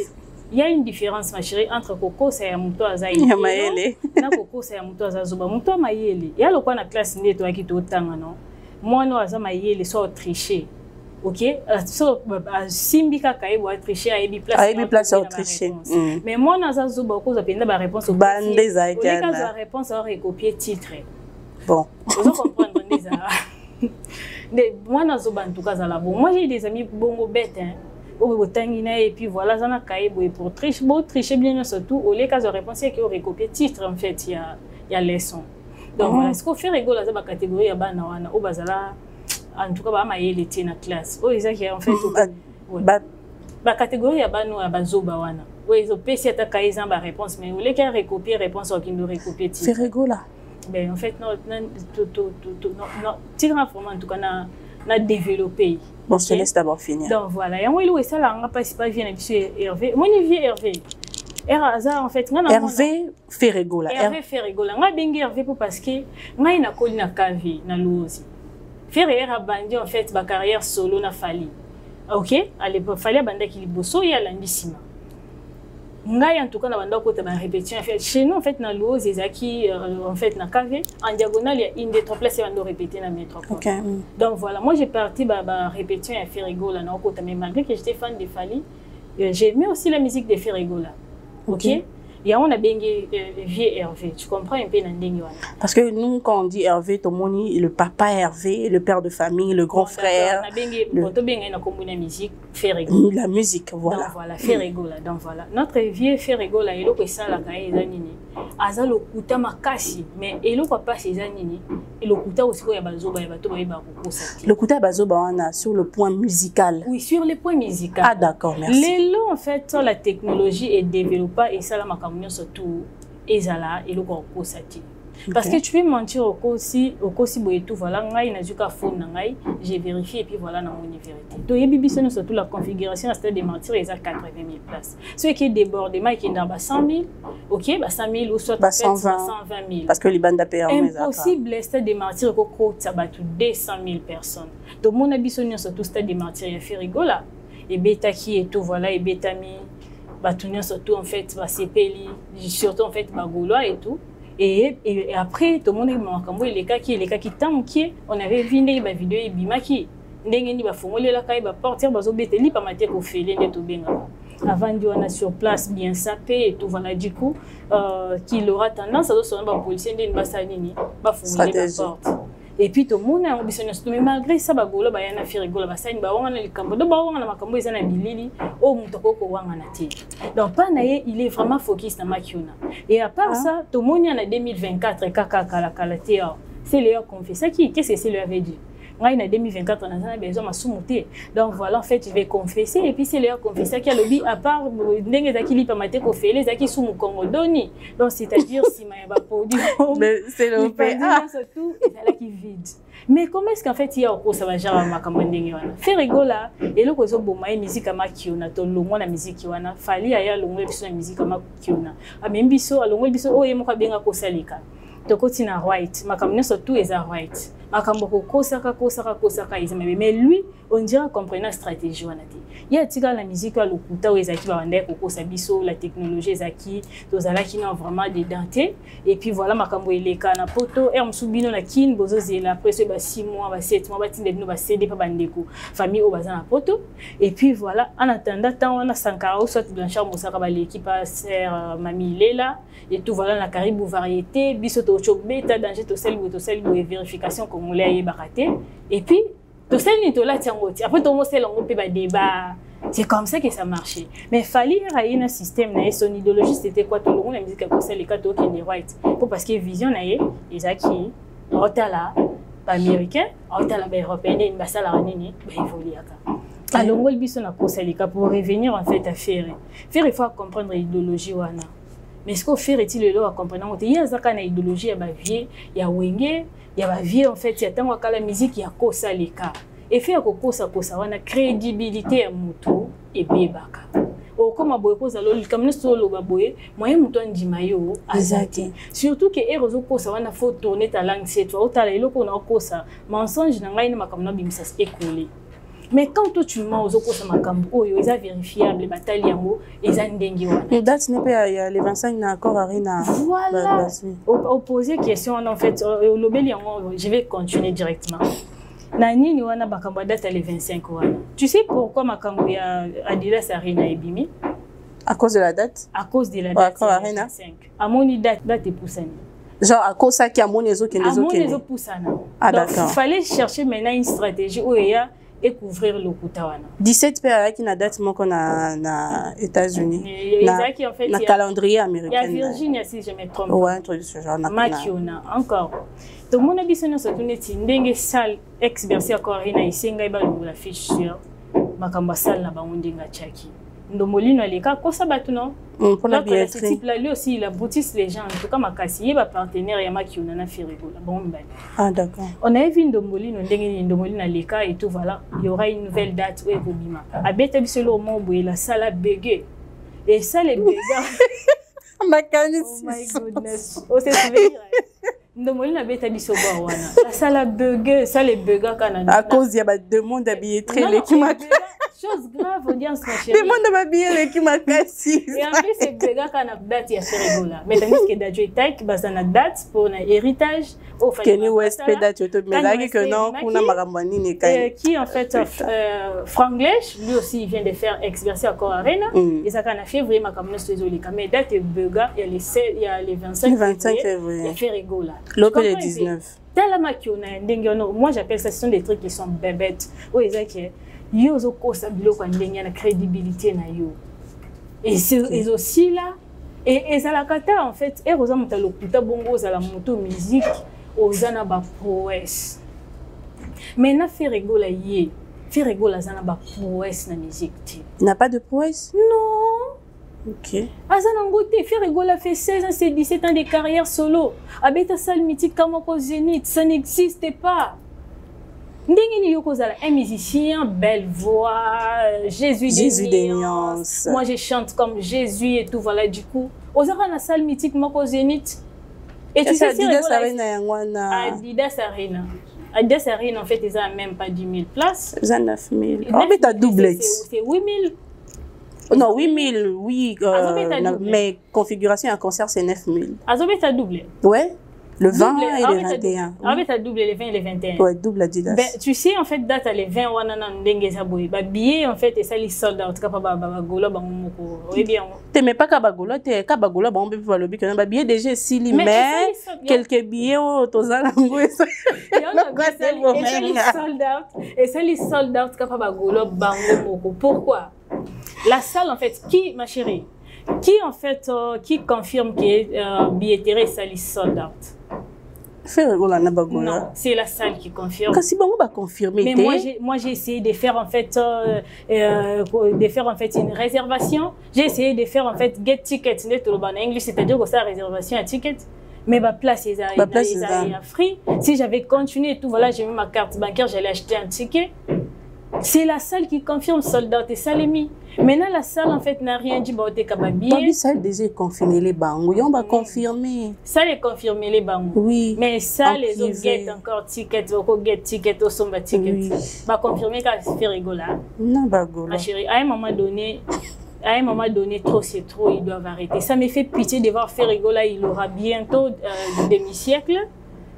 il y a une différence ma chérie entre Coco ça ya muto azayi na Coco ça ya muto azazoba muto mayele. Ya lokwa na classe ndeto akito tanga non. Moi no aza mayele so tricher. OK, so simbi kaka ebo tricher a place au tricher. Mais moi na azazoba ko za penda ba réponse au bande za kana. La réponse a recopier titre. Bon. Vous comprenez déjà. Moi, en tout cas, moi j'ai des amis bongo bêtes. Et puis voilà, ça n'a qu'à pour tricher bien surtout. Au lieu de répondre, il y a recopier titre en fait, il y a leçon. Donc voilà, ce qu'on fait rigoler dans la catégorie à Banawana, au Bazala, en tout cas, bah il était dans classe. Oh, ils ont en fait la catégorie à Banawana, à Bazobawana. Oui, ils ont PC à Kaïzan la réponse, mais au lieu de recopier réponse, ils ont recopier titre. C'est rigolo. Ben, en fait, titre en tout cas, on a développé. Bon, je te laisse d'abord finir. Donc voilà, et moi, il ça là, on n'a pas si pas vu Hervé. Moi, il vient Hervé. En fait, Hervé fait rigoler. Hervé fait rigoler. On a bien Hervé parce que moi, il a collé na cavé, na lousi. Faire a bandé en fait ma carrière solo na fali. OK, allez, fali a bandé qui bosso et à l'indicima. En tout cas, on a répétition. Chez nous, en fait, dans l'eau, c'est qui en fait, dans KV, en diagonale, il y a une des trois places on doit répéter dans métro. Okay. Donc voilà, moi j'ai parti répétition et faire rigoler là, mais malgré que j'étais fan de Fali, j'aimais aussi la musique de faire rigoler. OK. Et on a bien vieux Hervé, tu comprends un peu dans parce que nous, quand on dit Hervé, Tomoni, le papa Hervé, le père de famille, le grand frère. La musique, fait la musique, voilà. Donc voilà, fait rigoler. Donc voilà, notre vieux fait rigoler, il est ça la caille zanini. Aza le kuta makasi, mais il est pas ces zanini. Et le kuta aussi il y a bazoba, il y a bateau, il y a beaucoup. Le kuta bazoba on a sur le point musical. Oui, sur le point musical. Ah d'accord, merci. Les lots en fait, la technologie est développée et ça la macamonia surtout ezala et le corps sati. Parce que tu peux mentir au cosi boyetou voilà ngai na juka phone ngai j'ai vérifié et puis voilà na mon vérité. Donc yebibi surtout la configuration c'est de mentir ils a 80 000 places. Ceux qui débordent mai qui dans 100 000, OK, 100 000 ou soit 120 000. Parce que les bandes permis impossible c'est de mentir ko ko ça bat 200 000 personnes. Donc mon abissonio surtout c'est de mentir il fait rigola et bêta qui et tout voilà et bétami batunia surtout en fait va sepeli surtout en fait bagolois et tout. Et après, tout le monde est les cas qui tamki, on avait vu des vidéos et bimaki. Ndengeni ba fongoli la kai ba portir bazo beteli pa maté ko félé net au benga. Avant de on a sur place bien sapé et tout voilà du coup qu'il aura tendance à sonner ba policier ndeni basanini ba fongoli la porte. Et puis tout le monde a ambitionné mais malgré ça bagolo ba yana fi rigola basani ba wanga na likambo do ba wanga na makambo ezana bilili o mutoko ko wanga na ti. Donc Panaye il est vraiment focus na Makiona. Et à part ça tout le monde en 2024 kaka kala kala ti. C'est Léa qu'on fait ça qui qu'est-ce que c'est lui avait dit. Moi, en 2024, on a besoin de soumonter. Donc voilà, en fait, je vais confesser. Et puis, c'est le confesseur qui a le but, à part, les gens qui permettent qu'on fait, les gens qui sont au Congo doni. Donc, c'est-à-dire, si ma yaba produit, c'est le PA. Surtout, et là qui vide. Mais comment est-ce qu'en fait, il y a encore ça va gérer ma campagne? Faire rigola, et le cause au musique à Makiona, tout le monde la musique qui wana, fali aya longue de la musique à Makiona. A même biso, à longue biso, oh, et moi, bien à Kosalika. Donc, on a white, ma campagne surtout est à white. Makamboko kosaka mais lui on dirait comprendre la stratégie wanati il y a tika la musique à lokuta ezaki ba wanda ko kosa biso la technologie ezaki tozala qui n'a vraiment des dentés et puis voilà makambo eleka na poto msubino na kin bozo zela après ba 6 mois ba 7 mois ba tinde bino ba cédé pa bandeko famille au bazana poto et puis voilà en attendant tant on a Sankara soit Blanchard Mosaka ba l'équipe sœur Mami Lela et tout voilà la Caribou variété biso to chobeta danger to sel vérification on l'a baraté et puis tout ça ni to là tiens après tout monde c'est longo pe ba débat c'est comme ça que ça marchait mais fallait y un système na son idéologie c'était quoi tout le monde la musique comme ça les cathos qui est white pour parce que vision na ezaki otala pas américain otala ba européen une basala ranini ba évoluer aka alors ngol biso na kosalika pour revenir en fait à faire il faut comprendre l'idéologie wana mais ce qu'on fait est-il le à comprendre il y a zaka na idéologie ya ba vie ya wenge il y a vie en fait il y a tant la musique il y a kosa leka et fait ko kosa wana crédibilité ya mutu et bebaka o comme boye kosa loli comme ne solo ba boye moyen mutu ndima yo azaki surtout que erozo kosa wana faut tourner ta langue c'est toi otala eloko na kosa mensonge na ngai na makamna bimisa écoulé. Mais quand toi tu mens aux autres makambo ils ont vérifiable bataille yango ils ont ndengi wana date n'est pas il y a les 25 na accord arena voilà opposer question en fait au lobeli yango je vais continuer directement na nini wana bakambo date les 25 wana tu sais pourquoi makambo ya Adidas Arena ebimi à cause de la date accord arena 25 amoni date et poussani genre à cause ça qui a mon ezo qui les poussana donc il fallait chercher maintenant une stratégie où il y a et couvrir le Koutawana. 17 pays qui n'a date qu'on a na États-Unis. En fait, na calendrier américain. Il y a Virginia si je me trompe. Ouais, un truc de ce genre. Makiona encore. Donc mon abisono ça tourne ndenge salle ex-bercy encore ina isenga iba la fiche sur makamba salle na bangondenga chaki. Ndomolino aleka kosa batu non. Pour la billetterie. Ce type là lui aussi il aboutisse les gens en tout cas makasi yeba partenaire ya Makiona na Firigo la bombe. Ah d'accord. On a vu Ndomolino ndenge Ndomolino aleka et tout voilà, il y aura une nouvelle date où ebobima. Abeta bisolo mobo la salle a bugué. Et ça les bugs. Makani. Oh my goodness. Oh c'est souvenir. Ndomolino abeta biso ba wana. La salle a bugué, ça les bugs Canada. À cause il y a demande d'habiller très les qui chose grave audience ma chérie. Demande de m'habiller les qui m'a cassé. Et en plus c'est bugs Canada date ya Firigo là. Mais tandis que Dadjo Taik bazana date pour un héritage au fait. Kenny West Dadjo to mais là que non kuna marambani ne kai. Qui en fait Franglish lui aussi il vient de faire ex-bercy encore arena et ça kana février ma comme les mais date bugs il y a les 25 février. Il fait Firigo là. L'opé le 19. Tala Makiona ndengono moi j'appelle ça ce sont des trucs qui sont bébêtes. Oui exactement. Yo zo kosa biloko ndenge na crédibilité na yo et c'est aussi là et ça la kata en fait et roza mutalo kuta bongo za la moto musique ozana ba prouesse mais na Firigo la yé Firigo la zana ba prouesse na musique n'a pas de prouesse non. OK. Azana ngote Firigo la fait 16 ans c'est 17 ans de carrière solo abeta salle mythique comme au Zénith ça n'existe pas. Ndengini yokozala un musicien, belle voix, Jésus des nuances. Moi je chante comme Jésus et tout voilà du coup. Ozara na salle mythique moko Zénith. Et tu sais Adidas Arena yangwana. Adidas Arena. Adidas Arena en fait ils ont même pas 10 000 places. Ils ont 9 000. En fait t'as doublé. C'est 8 000. Non 8 000 oui mais configuration à concert c'est 9 000. Azobé t'as doublé. Ouais. Le 20 et le 21. Ah oui, tu as doublé les 20 et les 21. Ouais, double Adidas. Ben, tu sais, en fait, date les 20 wana ndenge za boy. Ba billet en fait et ça les sold out ka ba golo ba moko. Oui bien. T'es mais pas ka ba golo, t'es ka ba golo ba on peut voir le but que ba billet déjà si mais quelques billets au tozala ngo ça. Et ça les sold out ka ba golo ba moko. Pourquoi? La salle en fait qui ma chérie qui en fait qui confirme que billetterie ça les sold out. Faire Rigola na bagola. Non, c'est la salle qui confirme. Kasi bango ba confirmer. Mais moi j'ai essayé de faire en fait une réservation. J'ai essayé de faire en fait get ticket en English, c'est-à-dire que ça réservation à ticket. Mais ma place est à free. Si j'avais continué et tout, voilà, j'ai mis ma carte bancaire, j'allais acheter un ticket. C'est la salle qui confirme, soldat et Salemi. Maintenant, la salle, en fait, n'a rien dit, bah, t'es capable bien. La salle déjà confirmé les bangos. On va confirmer. Ça, les confirmer les bangos. Oui. Mais ça, les autres get encore ticket, get ticket, au somba ticket. Oui. Bah, confirmer qu'à se faire rigoler. Non, bagola. Ma chérie, à un moment donné, trop c'est trop, ils doivent arrêter. Ça me fait pitié de voir faire rigoler. Il aura bientôt demi-siècle.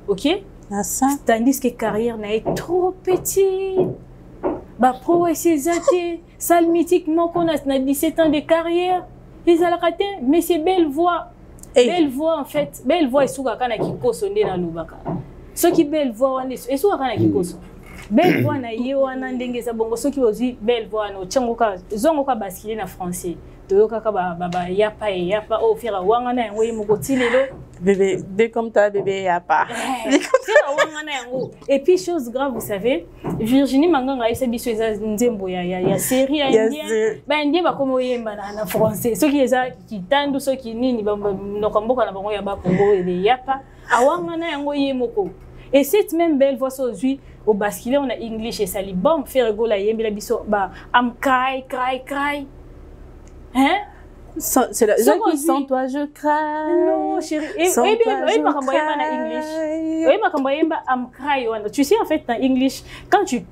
Ok? Ah, ça. Tandis que carrière n'a été trop petite. Bah, pro et ses athées, salle mythique, moi qu'on a 17 ans de carrière, les alakatés, mais c'est belle voix. Hey. Belle voix, en fait, belle voix, et souga kana ki koso nde na lubaka. Ce qui belle voix, et souga kana ki koso. Belle voix na yo anandenge sa bongo, ce qui aussi belle voix no tchangoka, zongoka basculer na français. Toyoka ka baba yapa et yapa o fira wanga na ngoyi mukoti lelo. Bébé, dès comme toi, bébé, yapa. Et puis, chose grave, vous savez, Virginie Manganga, elle s'est dit qu'il y a une série indienne. Ben, indien, bah, comme il y a en français. Ceux qui tendent, ceux qui n'y et cette même belle voix aujourd'hui, au basculé, on a English et Sali. Bon, faire rigoler, il y a bah, I'm cry. Hein? C'est la gens qui sont toi, je crains. Non, chérie. Tu sais, en fait, dans English, quand tu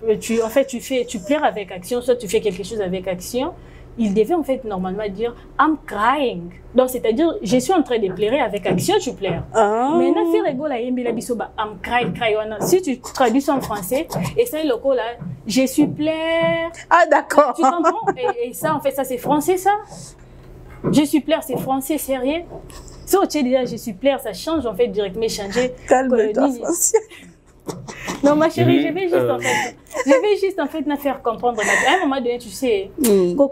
pleures avec action, soit tu fais quelque chose avec action, il devait en fait normalement dire I'm crying. Donc, c'est-à-dire, je suis en train de pleurer avec action, tu pleures. Maintenant, fais rigoler, I'm crying. Si tu traduis ça en français, et ça, le coup là, je suis pleure. Ah, d'accord. Tu comprends? Et ça, en fait, ça, c'est français, ça? Je suis plaire, c'est français, sérieux. Si tu es déjà je suis plaire, ça change en fait directement, changer. Calme-toi, français. Non, ma chérie, je vais juste en fait me faire comprendre. À un moment donné, tu sais,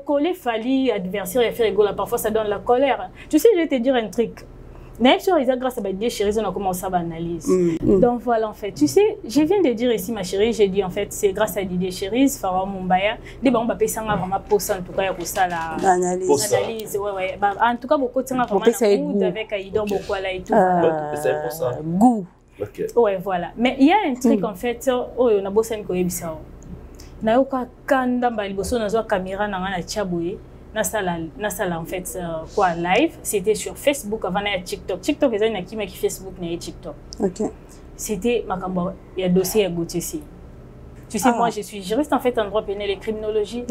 coller Fali, adversaire et faire rigoler, parfois ça donne la colère. Tu sais, je vais te dire un truc. Grâce à des chéries, on a commencé à analyser. Donc voilà, en fait, tu sais, je viens de dire ici, ma chérie, j'ai dit en fait, c'est grâce à Didier Chéries, Farah Mumbaya, des bons papiers sans vraiment poser en tout cas, il y a ça la analyse. Ouais. En tout cas, beaucoup de temps, vraiment, avec Aïdor, beaucoup là et tout. C'est pour ça. Goût. Okay. Ouais, voilà. Mais il y a un truc en fait, on a bossé avec Koyebisa. Na yoka kanda mbali bosso na zo caméra na ngana tchaboué. Na sala en fait quoi live, c'était sur Facebook avant na TikTok. TikTok ils ont na qui Facebook na TikTok. OK. C'était makambo il y a dossier à Gauthier. Tu sais moi je suis juriste en fait en droit pénal et criminologie.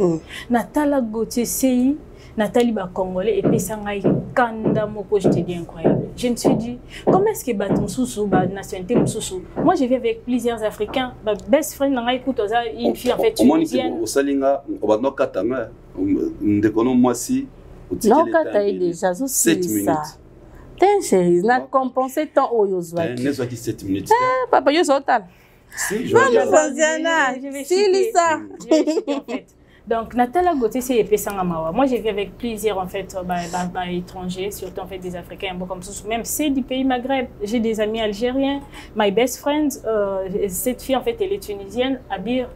Natala Gauthier CI, Nathalie ba congolais et puis sangai kanda moko je te dis incroyable. Je me suis dit comment est-ce que batum sousou ba nationalité sousou. Moi je vis avec plusieurs africains, ma best friend na écoute une fille en fait tunisienne. Au salinga au bano katanga ndekono mwasi non kata déjà 7 minutes. T'es chérie, n'a compensé tant oyo zwaki. Ne zwaki 7 minutes. Papa yo zotal. Si je vais Lisa. En fait. Donc Nathalie Gauthier c'est Pesangamawa. Moi j'ai vu avec plusieurs en fait étrangers, surtout en fait des Africains, comme ça, même c'est du pays Maghreb. J'ai des amis algériens. My best friend, cette fille en fait elle est tunisienne, Abir.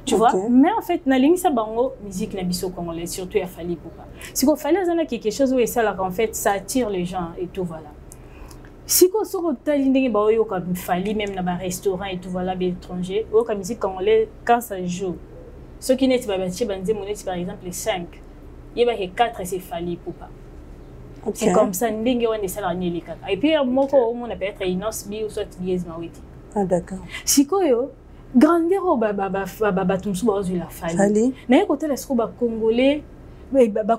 Tu vois, mais en fait, na lingi sa bango musique na biso congolais, surtout il fallait pourquoi. Si qu'on fallait ça quelque chose où ça là en fait ça attire les gens et tout voilà. Si qu'on sort au talindé ba yo comme fallait même dans un restaurant et tout voilà des étrangers, ou comme musique congolais quand ça joue. Ceux qui n'étaient pas bâtis banzé monnaie par exemple les 5. Il y a que 4 c'est fallait pourquoi. C'est comme ça ndenge on est ça les 4. Et puis moi ko on peut être inos bi ou soit liaise mawiti. Ah d'accord. Si ko yo grandeur tumsu la fali na côté la scoba congolais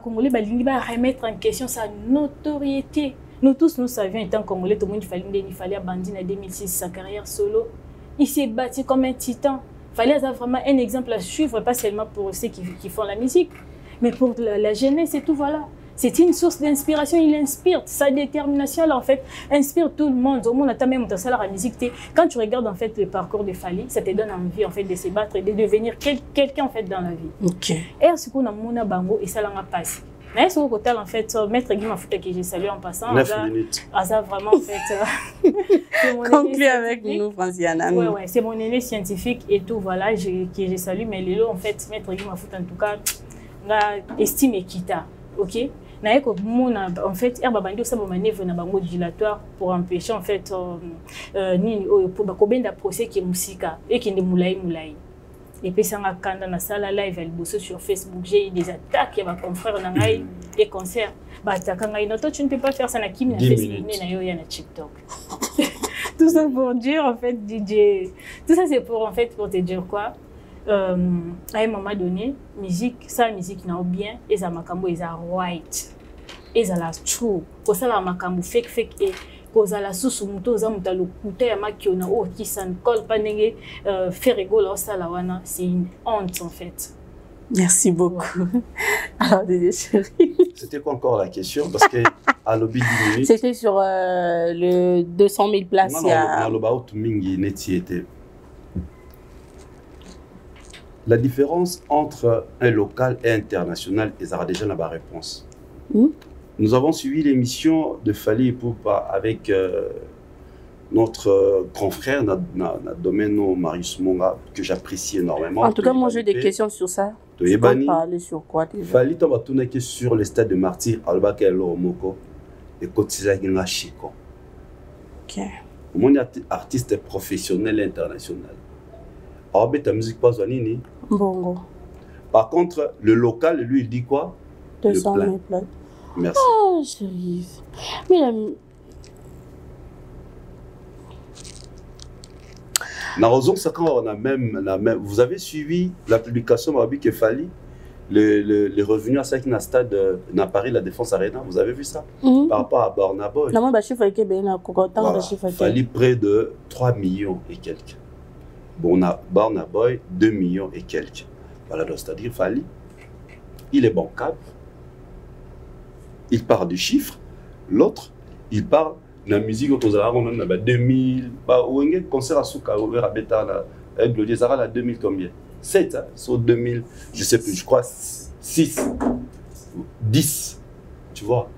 congolais balingi ba remettre en question sa notoriété. Nous tous nous savions étant congolais tout le monde il fallait abandonner en 2006 sa carrière solo. Il s'est bâti comme un titan. Fallait avoir vraiment un exemple à suivre, pas seulement pour ceux qui font la musique, mais pour la jeunesse et tout voilà. C'est une source d'inspiration, il inspire. Sa détermination, là, en fait, inspire tout le monde. Au monde, même dans la musique, quand tu regardes en fait le parcours de Fally, ça te donne envie en fait de se battre et de devenir quelqu'un en fait dans la vie. OK. Et ce qu'on a mon bango et ça l'a passé. Mais sur le côté, en fait, Maître Guy Mafuta que j'ai salué en passant. 9 minutes. Ça vraiment, en fait. Conclu avec nous, Franciana. Oui, c'est mon aîné scientifique et tout, voilà, que j'ai salué. Mais Lélo, en fait, Maître Guy Mafuta, en tout cas, on a estimé Kita. Ok? En fait, il y a un manœuvre dilatoire pour empêcher, en fait, pour un procès qui est musica et qui est moulay. Et puis, ça quand dans la salle live, elle bosse sur Facebook. J'ai eu des attaques, il y a mes confrères des concerts. Tu ne peux pas faire ça na Kim, na Facebook, na TikTok. Tout ça pour dire, en fait, DJ. Tout ça, c'est pour, en fait, pour te dire quoi? À un moment donné, ça, musique n'a bien, et ça m'a cambo, et ça right, et ça la true. Pour ça, la m'a cambo fake, et cause à la sous muto za mutalo kuta ya makiona o qui s'en colle pas n'engé faire rigoler ça la wana, c'est une honte en fait. Merci beaucoup. Ouais. Alors Dédé chérie. C'était quoi encore la question parce que à l'objet 10 minutes. C'était sur le 200 000 places. Non, à l'objet mingi neti était. La différence entre un local et international, ils aura déjà la réponse. Nous avons suivi l'émission de Fally Ipupa avec notre grand frère, notre domaine Marius Monga, que j'apprécie énormément. En tout cas, moi j'ai des questions sur ça. Tu peux parler sur quoi déjà? Fally Ipupa tourné sur le stade de Martyr, Albaka et Loromoko, et Kotiza Ginga Chiko. Ok. Mon artiste professionnel et international. Alors, ta musique pas Zanini. Bongo. Par contre, le local, lui, il dit quoi? 200 000 places. Merci. Oh, chérie. Mais la... Vous avez suivi la publication que Fally, le revenu à ça qui n'a stade dans Paris, la Défense Arena, vous avez vu ça? Par rapport à Burna Boy. Fally près de 3 millions et quelques. Burna Boy, 2 millions et quelques. Voilà, c'est-à-dire Fally, il est bancable. Il parle de chiffres, l'autre, il parle de la musique dont on a 2000, ou un concert à Souka, ouvert à Bétana, avec Glodier Zara, 2000 combien? 7, hein, sur 2000, je sais plus, je crois 6, 10, tu vois.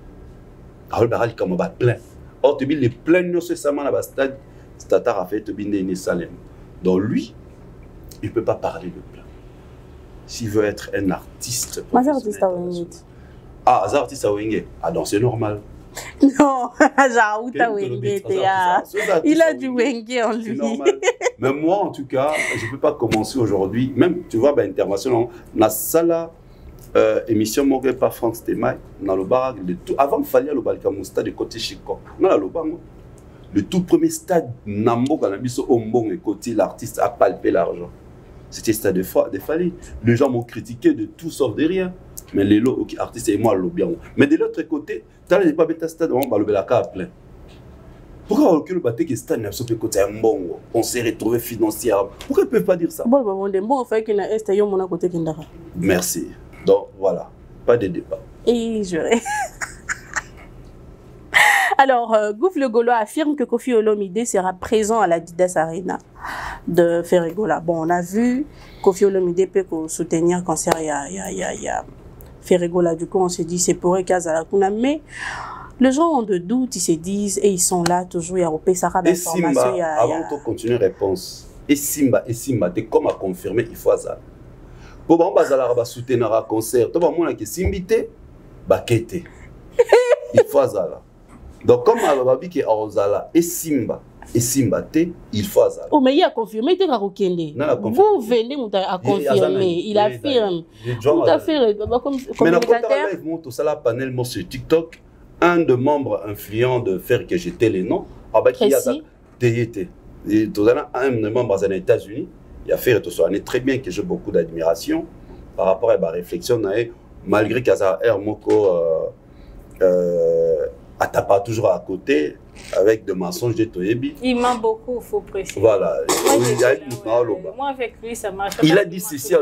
Alors, il comme on plein. Or, tu les plein de ce saman à stade, Statar a fait Tobinde Salem. Donc, lui, il ne peut pas parler de plein. S'il veut être un artiste. Ah, un artiste à Wenge. Ah, donc c'est normal. Non, il a du Wenge en lui. Mais moi, en tout cas, je ne peux pas commencer aujourd'hui. Même, tu vois, international, la salle émission Mogé par France Temaï, dans le bar, avant de falloir le Balkan stade de côté Chico. Le tout premier stade, Nambo, Ombong et côté, l'artiste a palpé l'argent. C'était le stade de Fally. Les gens m'ont critiqué de tout sauf de rien. Mais les artistes et moi, le bien. Mais de l'autre côté, tu n'as pas bêta stade, on va le la carte plein. Pourquoi on ne peut pas stade côté bon, on s'est retrouvé financièrement? Pourquoi ils ne peuvent pas dire ça? Merci. Donc voilà, pas de débat. Et je... Alors, Gouf Le Golo affirme que Koffi Olomide sera présent à la Didas Arena de Ferregola. Bon, on a vu Koffi Olomide peut soutenir le concert, il y a Ferregola. Du coup, on se dit c'est pour Ekazala Kuna. Mais les gens ont de doutes, ils se disent, et ils sont là toujours, il y a Opé Sarah d'information. Avant de continuer réponse, et Simba, t'es comme à confirmer, il faut ça. Pour que soutenir un concert, tu vas que Simbité, Bakete. Il faut ça. Donc, comme Ababi qui est Ozala et Simba, il faut ça. Oh, mais il a confirmé, il a confirmé. Vous venez à confirmer, il affirme. Tout à fait, comme communicateur. Mais dans le panel sur TikTok, un des membres influents de faire que j'étais les noms, il y a un des membres aux États-Unis, il a fait très bien que j'ai beaucoup d'admiration par rapport à ma réflexion, malgré qu'il y a un moko. T'as pas toujours à côté avec des mensonges de Toyebi. Il m'a beaucoup, il faut préciser. Voilà. Moi, avec lui, ça marche. Il a dit ceci à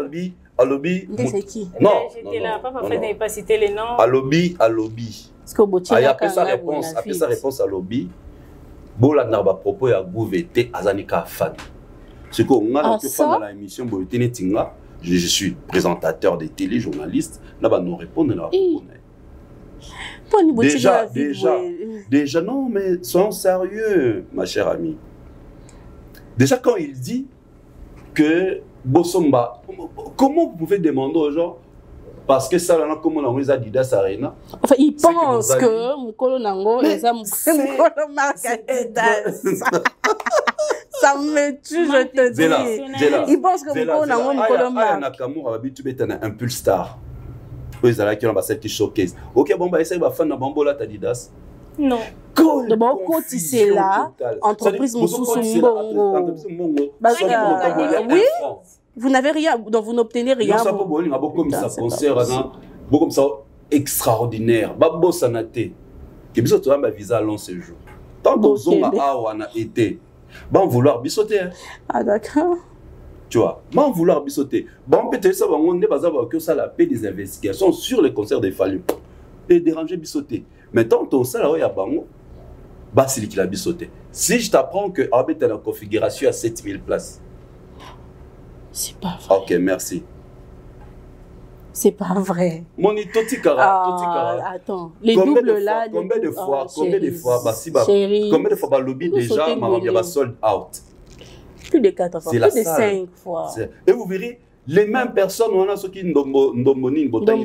Lobby. C'est qui? Non. J'étais là, papa n'a pas cité les noms. À Lobby. Il a fait sa réponse à Lobby. Bola Narba propos à Gouvete Azanika Fan. Ce qu'on a dans l'émission Boletene Tinga, je suis présentateur des téléjournalistes. Là-bas, nous répondons. Déjà, non, mais soyons sérieux, ma chère amie. Déjà, quand il dit que Bossomba, comment vous pouvez demander aux gens, parce que ça, là, comme on a dit Adidas Arena. Enfin, ils pensent que Mukolo Nango, les hommes, Mukolo marque Adidas. Ça me tue, je te dis. Ils pensent que Mukolo Nango, Mukolo marque. Nakamura, tu es un Pulse Star. Ils ont qui ont celle qui showcase. Ok, bon, bah, essaye de faire un bambola Adidas. Non. De bon côté, c'est là, entreprise Moussou Mbongo. Oui. Vous n'avez rien, donc vous n'obtenez rien. Ça peut beaucoup comme ça, concert, beaucoup comme ça, extraordinaire. Babo Sanate, qui biso tu as ma visa à long séjour. Tant que Zonga Awana été, bon vouloir bisoter. Ah d'accord. Tu vois, bon vouloir bisoter. Bon peut-être ça va on est basé que ça la paix des investigations sur les concerts des Fallus et déranger bisoter. Mais tant ton salaire il y a bango, bah c'est lui qui l'a bisoté. Si je t'apprends que Arbet a la configuration à 7000 places. C'est pas vrai. Ok, merci. C'est pas vrai. Mon Totikara. Attends, les doubles là. Combien de fois, bah si bah, combien de fois bah lobby déjà, maman va sold out. Plus de 4 fois, plus de 5 fois. Et vous verrez, les mêmes personnes, on a ceux qui Ndomboni, Botani,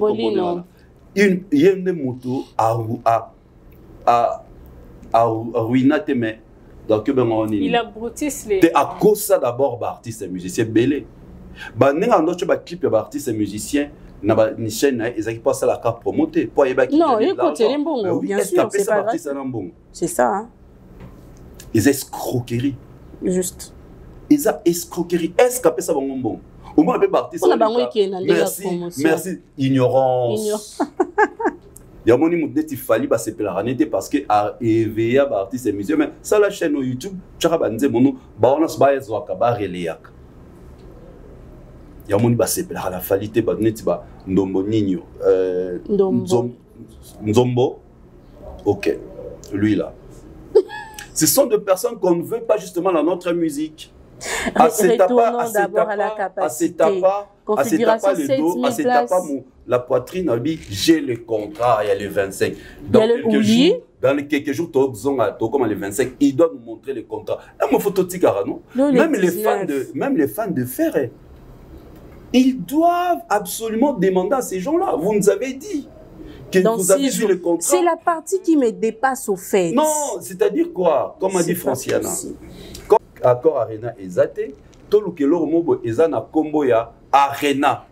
il y a une moto à ruiner mais donc il a brutisse les. À cause ça d'abord artiste et musicien belé. Bah n'enga d'autres ba clip ba artiste et musicien na ba ni chaîne ils n'ont pas ça la carte promoter pour y ba qui. Non, il côté les bons bien sûr, c'est pas grave. C'est ça hein. Ils escroquerie. Juste. Ils a escroquerie. Est-ce qu'après ça bon bon. Au moins le artiste. Merci ignorance. Il y a mon immobilier qui fallait passer par la ranité parce que à éveiller artiste et musicien mais ça la chaîne YouTube tu as bandé mon bah on a ce bail zoaka ba reliak il y a mon passer par la falité ba net ba ndombo ninho nzombo ok lui là ce sont des personnes qu'on ne veut pas justement dans notre musique. Retournons d'abord à la capacité. Configuration 7000 places. La poitrine, j'ai le contrat, il y a le 25. Dans les quelques jours, comme les 25, il doit nous montrer le contrat. Même les fans de Ferré, ils doivent absolument demander à ces gens-là. Vous nous avez dit que vous avez vu le contrat. C'est la partie qui me dépasse au fait. Non, c'est-à-dire quoi? Comme a dit Franciana. Accord Arena Ezate, Tolukelo Mobo Ezana Kombo ya Arena.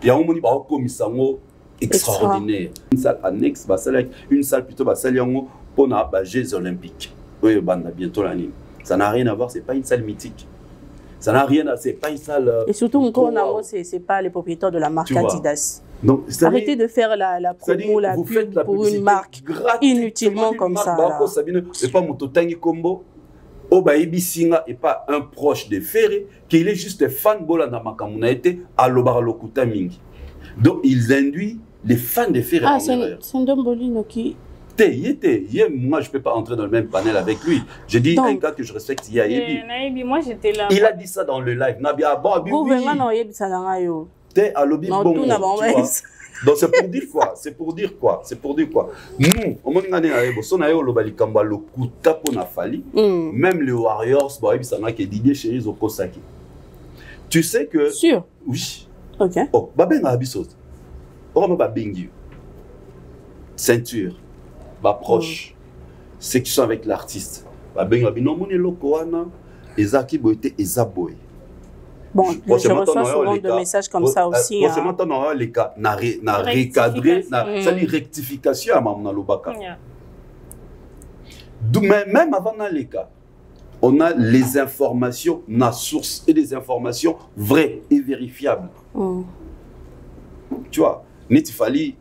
Il y a un moni ba komisango extraordinaire. Une salle annexe, une salle plutôt basaliango pour les Jeux Olympiques. Oui, banda bientôt l'année. Ça n'a rien à voir, c'est pas une salle mythique. Ça n'a rien à, c'est pas une salle. Et surtout, c'est pas les propriétaires de la marque Adidas. Donc, arrêtez de faire la promo, la pub pour une marque inutilement comme ça. C'est pas mon totangi combo. Obaïbi Singa n'est pas un proche de Ferré, qu'il est juste fan Bolanda Makamuna été à l'Obaralokuta Mingi. Donc ils induisent les fans de Ferré. Ah, c'est un Dombolino qui. Moi je ne peux pas entrer dans le même panel avec lui. Je dis un gars que je respecte, Naïbi, moi j'étais là. Il a dit ça dans le live. Nabia T'es à l'obi bon. Donc c'est pour dire quoi? C'est pour dire quoi? C'est pour dire quoi? Nous, au moment où même les Warriors, Didier Chéri Zokosaki. Tu sais que. Sûr. Oui. Ok. Oh, Babeng Abissos. Oh, Babeng. Ceinture. Proche. Section avec l'artiste. Babeng Abino Lokoana. Ezaki Boite Ezaboy. Bon, je reçois souvent de messages comme ça aussi. Je m'entends dans les cas, n'a recadré, ça dit rectification à Mamna Lobaka. Même avant les cas, on a les informations, la source et des informations vraies et vérifiables. Tu vois, Netifali,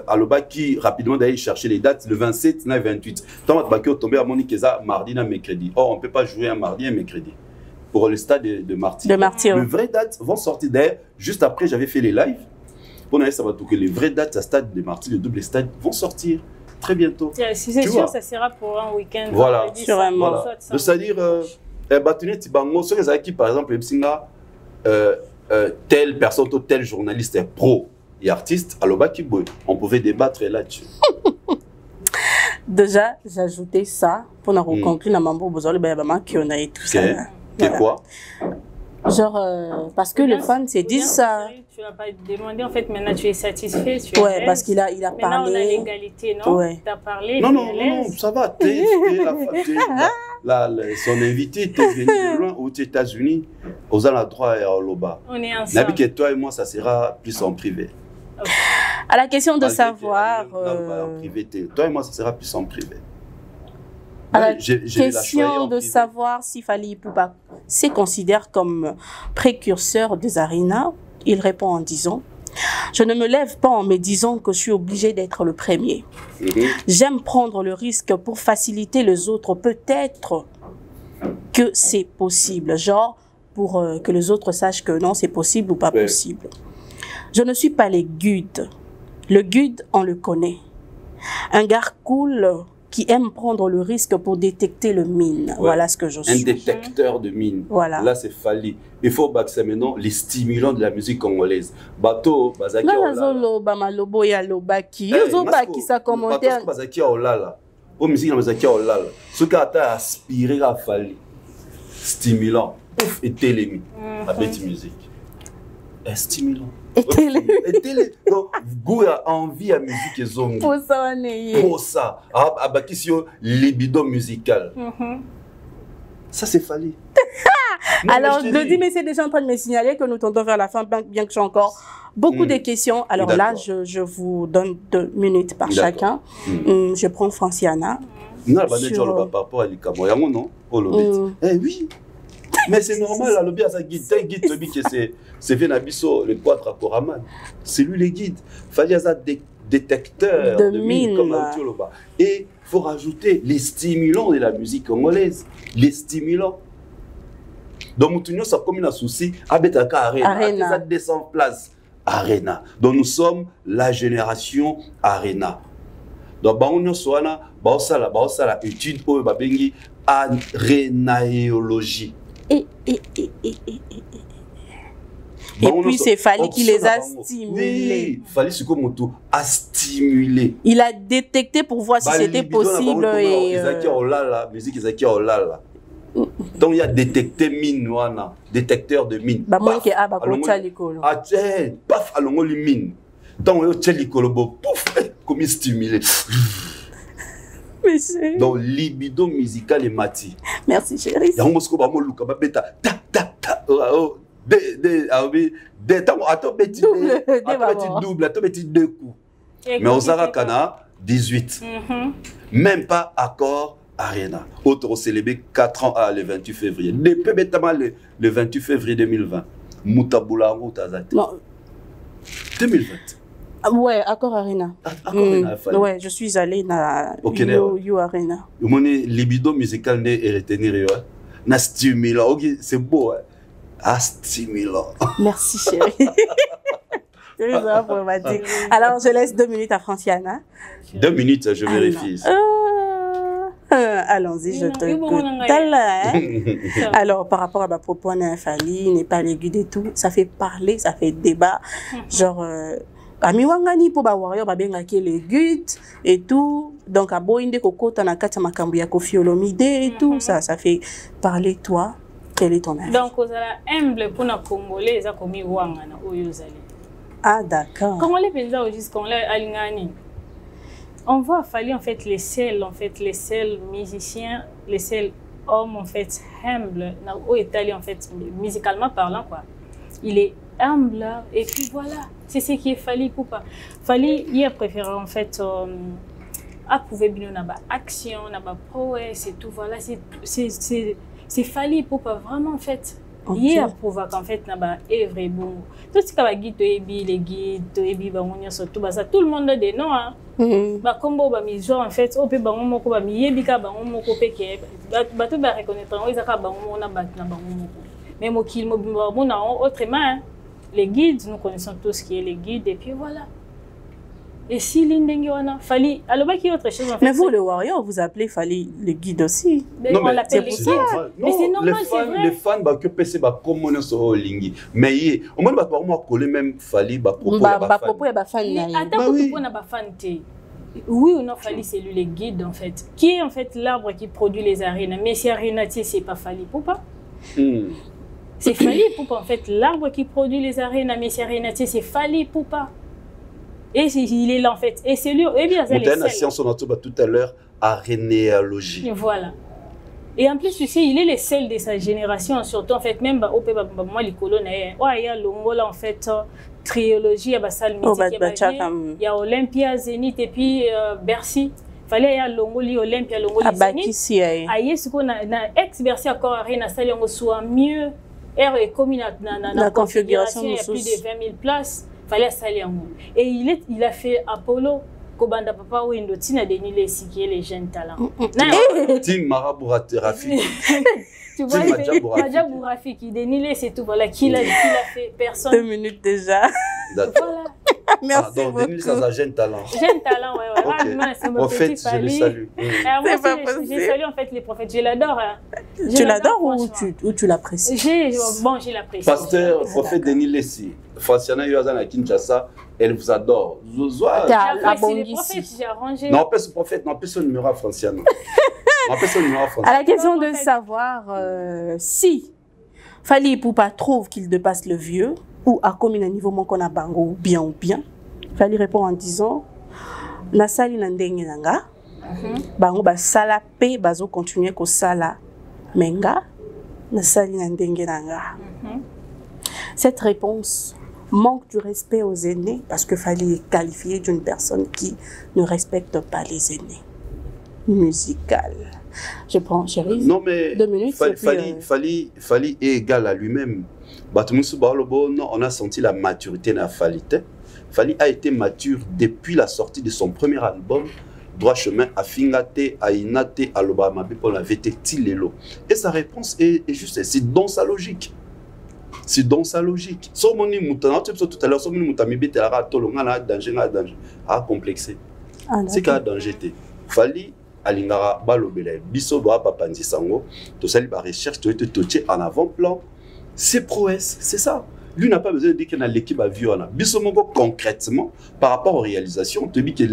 à l'Obaki, rapidement d'aller chercher les dates, le 27, le 28. Tant que tombé à Monikeza, mardi, mercredi. Or, on ne peut pas jouer un mardi et un mercredi. Pour le stade de Martyr. Les vraies dates vont sortir d'ailleurs. Juste après, j'avais fait les lives. Pour ça va tout que les vraies dates à stade de Martyr, le double stade, vont sortir très bientôt. Si c'est sûr, ça sera pour un week-end. Voilà. C'est-à-dire, Tibango, ceux qui, par exemple, telle personne, tel journaliste est pro et artiste, on pouvait débattre là-dessus. Déjà, j'ajoutais ça pour nous conclure dans Mambo Bozoli, qui on a et tout ça. C'est quoi? Genre, parce que les fans se disent ça. Tu l'as pas demandé, en fait, maintenant tu es satisfait. Ouais, parce qu'il a parlé. Maintenant on a l'égalité, non? Ouais. Tu as parlé. Non, ça va. Son invité était venu de loin aux États-Unis, aux droit et à Loba. On est ensemble. Nabi que toi et moi, ça sera plus en privé. Okay. À la question de savoir. En privé, toi et moi, ça sera plus en privé. À la question de savoir si Fally Ipupa se considère comme précurseur de Zarina, il répond en disant: je ne me lève pas en me disant que je suis obligé d'être le premier. J'aime prendre le risque pour faciliter les autres. Peut-être que c'est possible, genre pour que les autres sachent que non, c'est possible ou pas possible. Je ne suis pas les guides. Le guide, on le connaît. Un gars cool qui aime prendre le risque pour détecter le mine. Ouais. Voilà ce que je suis. Un détecteur de mine. Voilà. Là, c'est Fally. Il faut que c'est maintenant les stimulants de la musique congolaise. Bato, Bazaki Olala. Bamalobo ya lobaki. Yozo baki sa commentaire. Bato, Bazaki Olala. Au musique, Bazaki Olala. Ce qui a aspiré à Fally. Stimulant. Ouf, et télémi. La bête musique. Stimulant. Et télé. Donc, goût a envie à musique et zombie. Pour ça, on est. Pour ça. À bâtir libido musical. Ça, c'est Fally. Alors, Dodi, mais c'est déjà en train de me signaler que nous tendons vers la fin, bien que j'ai encore beaucoup de questions. Alors là, je vous donne 2 minutes par chacun. Je prends Franciana. Non, par rapport à l'Ikamoyango, non? Eh oui. Mais c'est normal, là, le bien, ça guide. T'as un guide, c'est Venabiso, le quadre à Koraman. C'est lui le guide. Fally a des détecteurs de mine, comme la Tioloba. Et il faut rajouter les stimulants de la musique congolaise. Les stimulants. Donc, Moutounio, ça comme un souci. Abetaka Arena. À 200 places. Arena. Donc, nous sommes la génération Arena. Donc, Baounio Soana, Baosala, étude pour Babengi, arénaéologie. Et puis c'est Fally qui les a stimulés. Oui, Fally Sukomoto a stimulé. Il a détecté pour voir si c'était possible. Musique Isaki Olala. Donc il y a détecté mine, détecteur de mine. Paf, alongo li mine. Donc il y a pouf, comme stimulé. Donc libido musical et mati. Merci chérie. Double, deux coups. Mais aux Arakana, 18. Même pas accord Arena. Autre célébré 4 ans le 28 février. Depuis le 28 février 2020. Moutaboula Moutazate. 2020. Ouais, accord Arena. Ouais, je suis allée dans You Arena. Mon libido musical est retenir. Na stimulant. C'est beau. Stimulant. Merci chérie. Alors je laisse 2 minutes à Franciana. 2 minutes, je vérifie. Allons-y, je te écoute. Alors, par rapport à ma propos, Fally n'est pas l'aiguille et tout, ça fait parler, ça fait débat. Genre, Amiwangani pour Bawario, Babengaki les guts et tout. Donc, à Boinde Koko, Tanakata Makambuya Koffi Olomide et tout. Ça fait parler, toi. Quel est ton avis? Donc, vous avez humble pour nos Congolais, ça comme Wangana, Oyozali. Ah, d'accord. Comment les paysans aujourd'hui, quand les Alingani? On voit Fally en fait les seuls musiciens, les seuls hommes en fait humbles au Italie en fait musicalement parlant quoi. Il est humble et puis voilà, c'est ce qui est Fally Ipupa. Fally il a préféré en fait approuver bien na action, na prouesse et tout voilà, c'est Fally Ipupa vraiment en fait. Il approuve qu'en fait na œuvre bon. Tout ce qui va guide les guides, surtout tout le monde a des noms hein. Comme en fait, on peut mais autrement, les guides, nous connaissons tout ce qui est les guides, et puis voilà. Et si l'Indengiwana, Fally, alors qui autre chose en fait. Mais vous, le Warrior, vous appelez Fally le guide aussi. Non, on l'appelle les guides. Mais c'est normal, c'est vrai. Les fans, bah, que PC, bah, comme on est sur Lingi. Mais, au moins, bah, pour moi, coller même Fally, bah, propos, propos, bah, fan. Attends, pourquoi on n'a pas fan, Oui ou non, Fally, c'est lui le guide en fait. Qui est en fait l'arbre qui produit les arènes? Mais si Arénatier, c'est pas Fally Poupa. C'est Fally Poupa en fait. L'arbre qui produit les arènes, mais si Arénatier, c'est Fally Poupa. Et il est là en fait. Et c'est lui. Et bien, c'est la science, on a tout à l'heure, arénéalogie. Voilà. Et en plus, tu sais, il est le seul de sa génération, surtout en fait, même moi, les colons, il y a Longola en fait, trilogie, il y a Bassal Mythique, il y a Olympia, Zénith et puis Bercy. Il fallait y a Longoli, Olympia, Longoli, Zénith. Aïe, ce qu'on a ex-Bercy encore à Rien, ça soit mieux. Et comme la configuration, il y a plus de 20 000 places, il fallait s'aller en haut. Et il a fait Apollo. Kobanda papa Wendo Tina Denile si qui est les jeunes talents. Tim Maraboura Rafi. Tu vois, Madja Bourafi qui Denile c'est tout. Voilà, qui l'a fait personne. 2 minutes déjà. Voilà. Merci donc Denile c'est un jeune talent. Jeune talent, ouais. C'est mon petit je le salue. C'est pas possible. J'ai salué en fait les prophètes. Je l'adore. Tu l'adores ou tu l'apprécies? Bon, je l'apprécie. Pasteur, prophète Denile si. Franciana Yoazana Kinshasa, elle vous adore. Non, pas ce prophète, non, pas ce numéro à Franciana. À la question de savoir si Fally Poupa trouve qu'il dépasse le vieux ou a commis un niveau qu'on a bango ou bien, Fally répond en disant Nasali Nandenge Nanga, bango ba sala pe bazo continuer ko sala menga, Nasali Nandenge Nanga. Cette réponse manque du respect aux aînés parce que Fally est qualifié d'une personne qui ne respecte pas les aînés. Musical. Je prends, chérie. Non, mais 2 minutes. Fally est égal à lui-même. On a senti la maturité de Fally. Fally a été mature depuis la sortie de son premier album, Droit Chemin, à Fingate, à Inate, à Lobama, pour la VT Tilelo. Et sa réponse est juste, c'est dans sa logique. C'est dans sa logique. Tout à l'heure, danger. Ah, complexé. C'est qu'à danger. Fally, Alingara, Balobele, Biso, Doa, Papanzi Sango, tout ça, la recherche, tout est en avant-plan. C'est prouesse, c'est ça. Lui n'a pas besoin de dire qu'il a l'équipe à vivre. Biso, concrètement, par rapport aux réalisations, on te dit que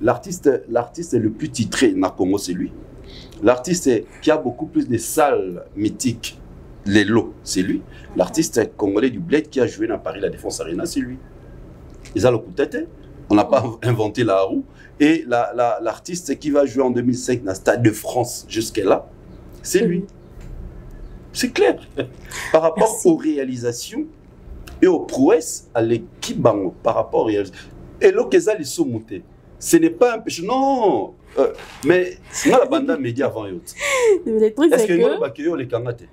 l'artiste le plus titré, Nakongo, c'est lui. L'artiste qui a beaucoup plus de salles mythiques. Les lots, c'est lui. L'artiste congolais du Bled qui a joué dans Paris la Défense Arena, c'est lui. Ils ont le coup de tête. On n'a pas inventé la roue. Et l'artiste qui va jouer en 2005 dans le Stade de France jusqu'à-là, c'est lui. C'est clair. Par rapport aux réalisations et aux prouesses à l'équipe Bango, par rapport aux réalisations. Et l'Okéza les sous-moutés. Ce n'est pas un péché. Non. Mais c'est la bande média avant. Est-ce que nous les kangaté?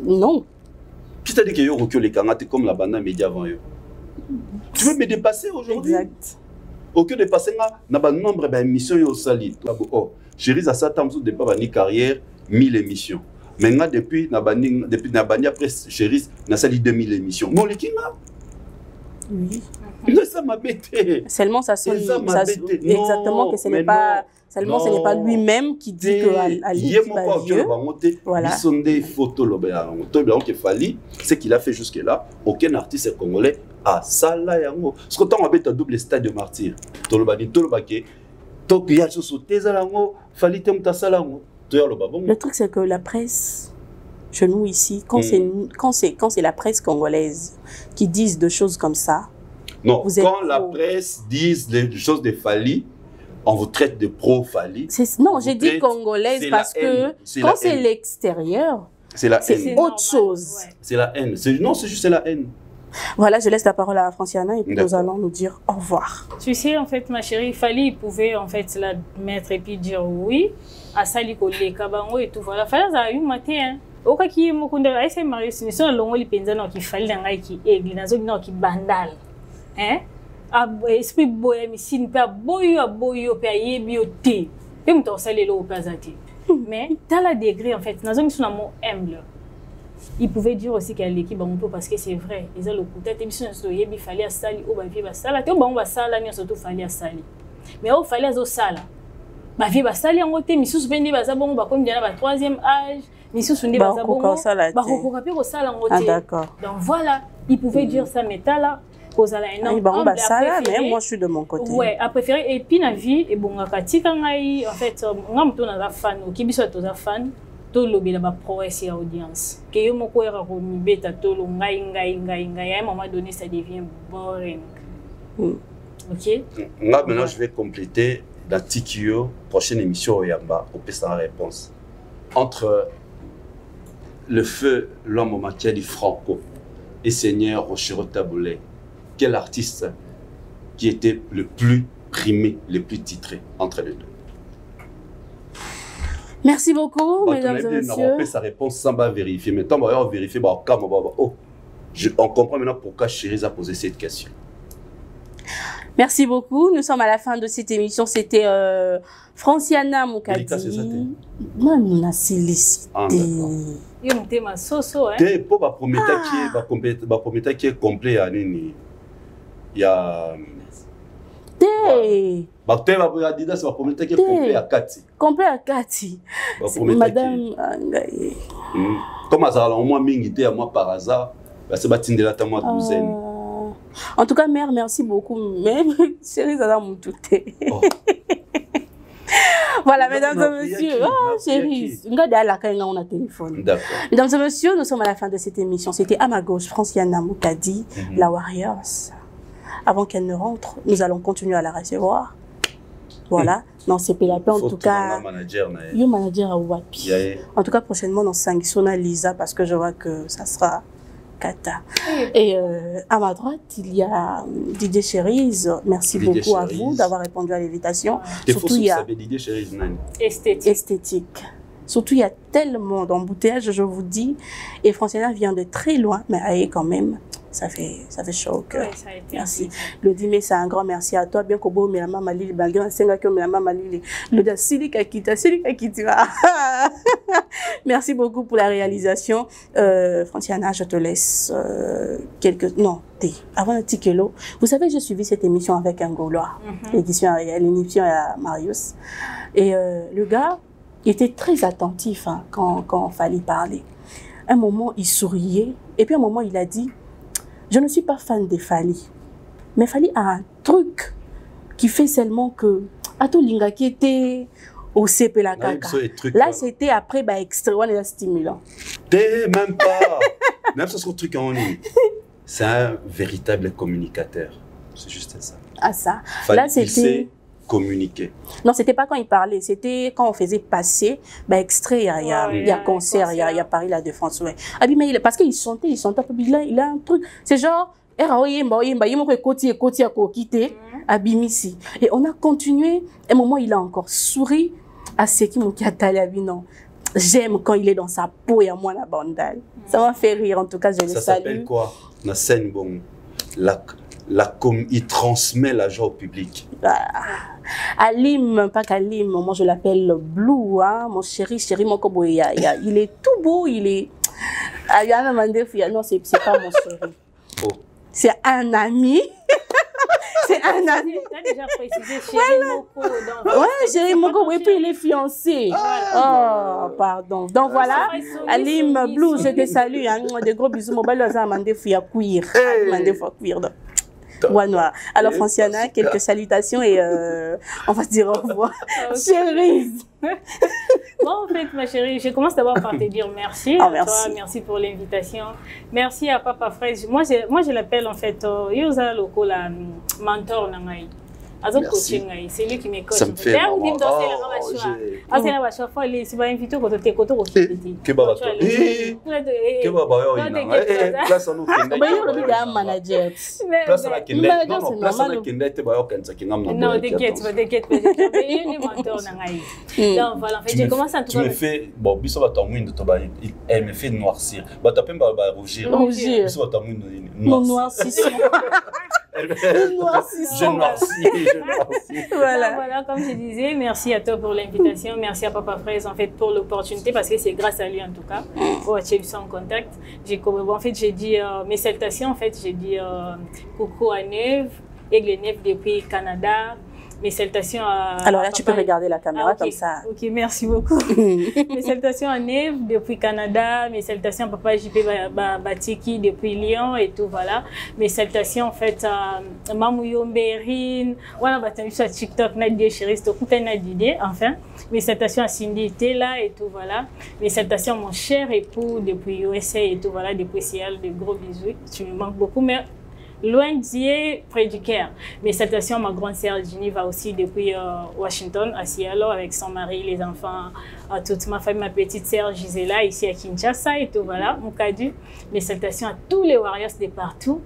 Non. Qui t'a dit que yo recule les kangaté comme la bande média avant yo? Tu veux me dépasser aujourd'hui? Exact. Au que dépasser na ba nombre d'émissions yo sali. Oh, chérie à ça temps de pas bani carrière 1000 émissions. Maintenant depuis na bani après chérie na sali 2000 émissions. Bon les kinga. Oui. Non, ça m'a bêté. Seulement ça sonne exactement que ce n'est pas seulement ce n'est pas lui-même qui dit que Ali est vieux. Voilà. Ils sont des photos que Fally, ce qu'il a fait jusque là, aucun artiste congolais a ça là yango. Ce que tant on a double stade de martyr. Tolobani tolobake. Tokia so sauter ça lango, Fally temta ça lango. Le truc c'est que la presse chez nous ici, quand c'est la presse congolaise qui disent des choses comme ça. Non, quand la presse dit des choses de Fally, on vous traite de pro-Fally. Non, j'ai dit congolaise parce que quand c'est l'extérieur, c'est autre chose. C'est la haine. Non, c'est juste la haine. Voilà, je laisse la parole à Franciana et puis nous allons nous dire au revoir. Tu sais, en fait, ma chérie, Fally pouvait en fait la mettre et puis dire oui à Sali Kolé, Kabango et tout. Voilà, Fally a eu matin. Au cas qui est mon condamné, c'est Marius, nous sommes longs les penzano qui Fally dans la qui est dans qui bandal. Hein? Esprit boy mi sin pa boyo pe yebioté et m'to salé lo pazati mais dans la degré en fait nazo mi suna mo humble il pouvait dire aussi qu'à l'équipe bango parce que c'est vrai ils ont le coup tête émission so yebi Fally a sali o ba vie ba sala te bango ba sala ni surtout Fally a sali mais au Fally azo sala ba vie ba sali en côté mi sous bendi ba za bango ba comme dia na ba 3e âge mi sous ndi ba za bongo ba ko ka pe ko sala en côté. D'accord. Donc voilà il pouvait dire ça mais là kozala un homme humble, mais moi je suis de mon côté. Ouais, à préférer et puis la vie et bon tika ngai en fait ngam to na fan ki biso to za fan to lobela ba prouesse ya audience que yo moko era ko mi beta to lo ngai à un moment donné ça devient boring. OK? Là maintenant je vais compléter dans Tikio prochaine émission Oyamba au pesa réponse entre le feu l'homme Makiadi Franco et Seigneur Rochero Taboulé. Quel artiste qui était le plus primé, le plus titré entre les deux? Merci beaucoup, mesdames et messieurs. Sa réponse sans vérifier. Maintenant, on va vérifier. On comprend maintenant pourquoi Chérie a posé cette question. Merci beaucoup. Nous sommes à la fin de cette émission. C'était Franciana Mukadi. Non, on a sollicité. Il y a un thème soso. Pour la première qui est complet à Nini. Il y a. Adidas, c'est la première qui est complet à Kati. Complet à Kati. Madame. Comme ça, au moins, Mingité à moi par hasard, c'est bâti de la tamoie douzaine. En tout cas, mère, merci beaucoup. Mais chérie, ça va me touter. Voilà, mesdames et messieurs. Ah, chérie. On a téléphone. Mesdames et messieurs, nous sommes à la fin de cette émission. C'était à ma gauche, Franciana Mukadi, la Warriors. Avant qu'elle ne rentre, nous allons continuer à la recevoir. Voilà. Non, c'est PLAP en tout cas. Yo manager à Wapi. En tout cas, prochainement, dans Sangisona Lisa, parce que je vois que ça sera Kata. Et à ma droite, il y a Didier Cherise. Merci beaucoup à vous d'avoir répondu à l'invitation. Surtout, il y a esthétique. Surtout, il y a tellement d'embouteillages, je vous dis. Et Franciana vient de très loin, mais elle quand même. Ça fait chaud au cœur. Ouais, merci. Le Dimé, c'est un grand merci à toi. Bien qu'au beau, mais la maman Lili, merci beaucoup pour la réalisation. Franciana, je te laisse avant le Tikelo. Vous savez, j'ai suivi cette émission avec un Gaulois. L'émission à Marius. Et le gars, il était très attentif quand il fallait parler. Un moment, il souriait. Et puis un moment, il a dit, je ne suis pas fan de Fali. Mais Fali a un truc qui fait seulement que... Ato linga qui était au CP la caca. Là, c'était après, extrêmement stimulant. Même pas. Même ce truc en ligne. C'est un véritable communicateur. C'est juste ça. Ah ça. Fali, là, c'était... communiquer. Non, c'était pas quand il parlait, c'était quand on faisait passer extrait, il y a concert, il y a Paris La Défense. Ouais. Mais parce qu'il chantait un peu, il a un truc, c'est genre et on a continué, à un moment il a encore souri à ce qui m'a dit non. J'aime quand il est dans sa peau et à moi la bandale. Ça m'a fait rire, en tout cas je le salue. Ça s'appelle quoi? La scène bon. Il transmet la joie au public. Alim, pas qu'Alim, moi je l'appelle Blue, hein, mon chéri, mon koboya. Il est tout beau, il est. Non, c'est pas mon chéri. Oh. C'est un ami. C'est un ami. Tu as déjà précisé chéri Moko. Ouais, chéri Moko, et puis il est fiancé. Oh, pardon. Donc voilà, Alim Blue, je te salue. Des gros bisous. Mobile, on a demandé à cuire. Noir. Alors Franciana, quelques salutations et on va se dire au revoir. Chérie. Bon, en fait, ma chérie, je commence d'abord par te dire merci à toi, merci pour l'invitation. Merci à Papa Fraise. Moi, je l'appelle en fait Yosa Loko, la mentor Nangaï. C'est lui qui me coach. Ça me fait tu me fais bon, elle me fait noircir. Rougir. Je noircis. Voilà, comme je disais, merci à toi pour l'invitation, merci à Papa Fraise en fait pour l'opportunité parce que c'est grâce à lui en tout cas. Tu es en contact. En fait, j'ai dit mes salutations en fait, j'ai dit coucou à Neve, Aigle Neve depuis Canada. Mes salutations à... Alors là, tu peux regarder la caméra okay. Comme ça. Ok, merci beaucoup. Mes salutations à Neve depuis Canada. Mes salutations à Papa JP Batiki depuis Lyon et tout, voilà. Mes salutations en fait à Mamou Yomberine. Voilà, battu sur TikTok, Nadia Chéris, Tokuta Nadide, enfin. Mes salutations à Cindy Tela et tout, voilà. Mes salutations à mon cher époux depuis USA et tout, voilà, depuis Seattle, de gros bisous. Tu me manques beaucoup, mais loin d'y près du Caire. Mes salutations à ma grande sœur Geneva aussi depuis Washington, à Seattle, avec son mari, les enfants, à toute ma famille, ma petite sœur Gisela, ici à Kinshasa et tout, voilà, mon cadu. Mes salutations à tous les Warriors de partout.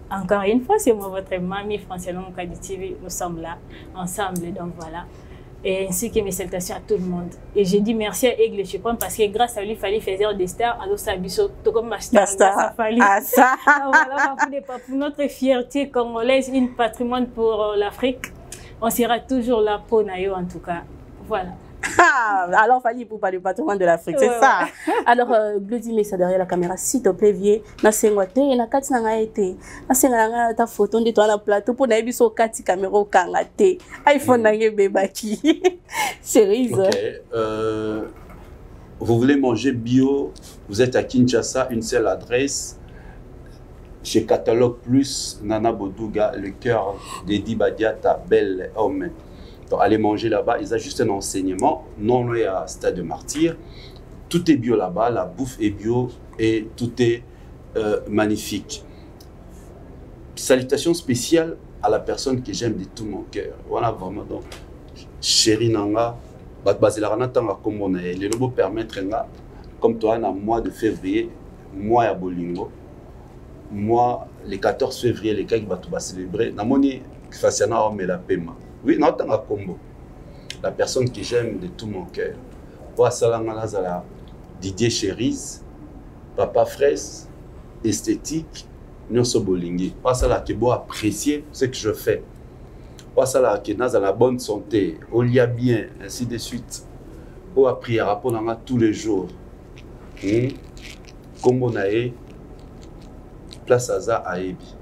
Encore une fois, c'est moi, votre mamie, Franciano Moukadi TV. Nous sommes là, ensemble, donc voilà. Et ainsi que mes salutations à tout le monde. Et j'ai dit merci à Aigle Chepon parce que grâce à lui, il fallait faire des stars. Alors, ça a été comme ma star. Ah, ça. Voilà, pour notre fierté congolaise, un patrimoine pour l'Afrique. On sera toujours là pour Nayo, en tout cas. Voilà. Alors, Fali pour parler du patrimoine de l'Afrique, c'est ça. Alors, Glody, mais ça derrière la caméra, s'il te plaît, viens. Na sengote, na kati na été. Na senga ta photo de toi na plateau pour na biso kati caméra au kangate. iPhone na bebaki. Cerise. Ok. Vous voulez manger bio, vous êtes à Kinshasa, une seule adresse. Chez Catalogue Plus, Nana Bodouga, le cœur d'Edi Badiata, bel homme. Donc, allez manger là-bas, ils ont juste un enseignement, non loin à Stade de Martyr. Tout est bio là-bas, la bouffe est bio et tout est magnifique. Salutations spéciales à la personne que j'aime de tout mon cœur. Voilà vraiment donc, chérie Nanga, Bazilarana Tanga Komona, le lobo permettre comme toi, en mois de février, mois à Bolingo, moi, le 14 février, les cas qui vont célébrer, Namoni, Faciana Homme et la Pema. Oui, non, dans la combo. La personne que j'aime de tout mon cœur. Salangala Didier Chéris, Papa Fraisse, esthétique, Nyonso Bolingi. Là qui doit apprécier ce que je fais. Là qui est dans la bonne santé, on lit bien, ainsi de suite. On a prié à tous les jours. Combo Nae, place Aza Aebi.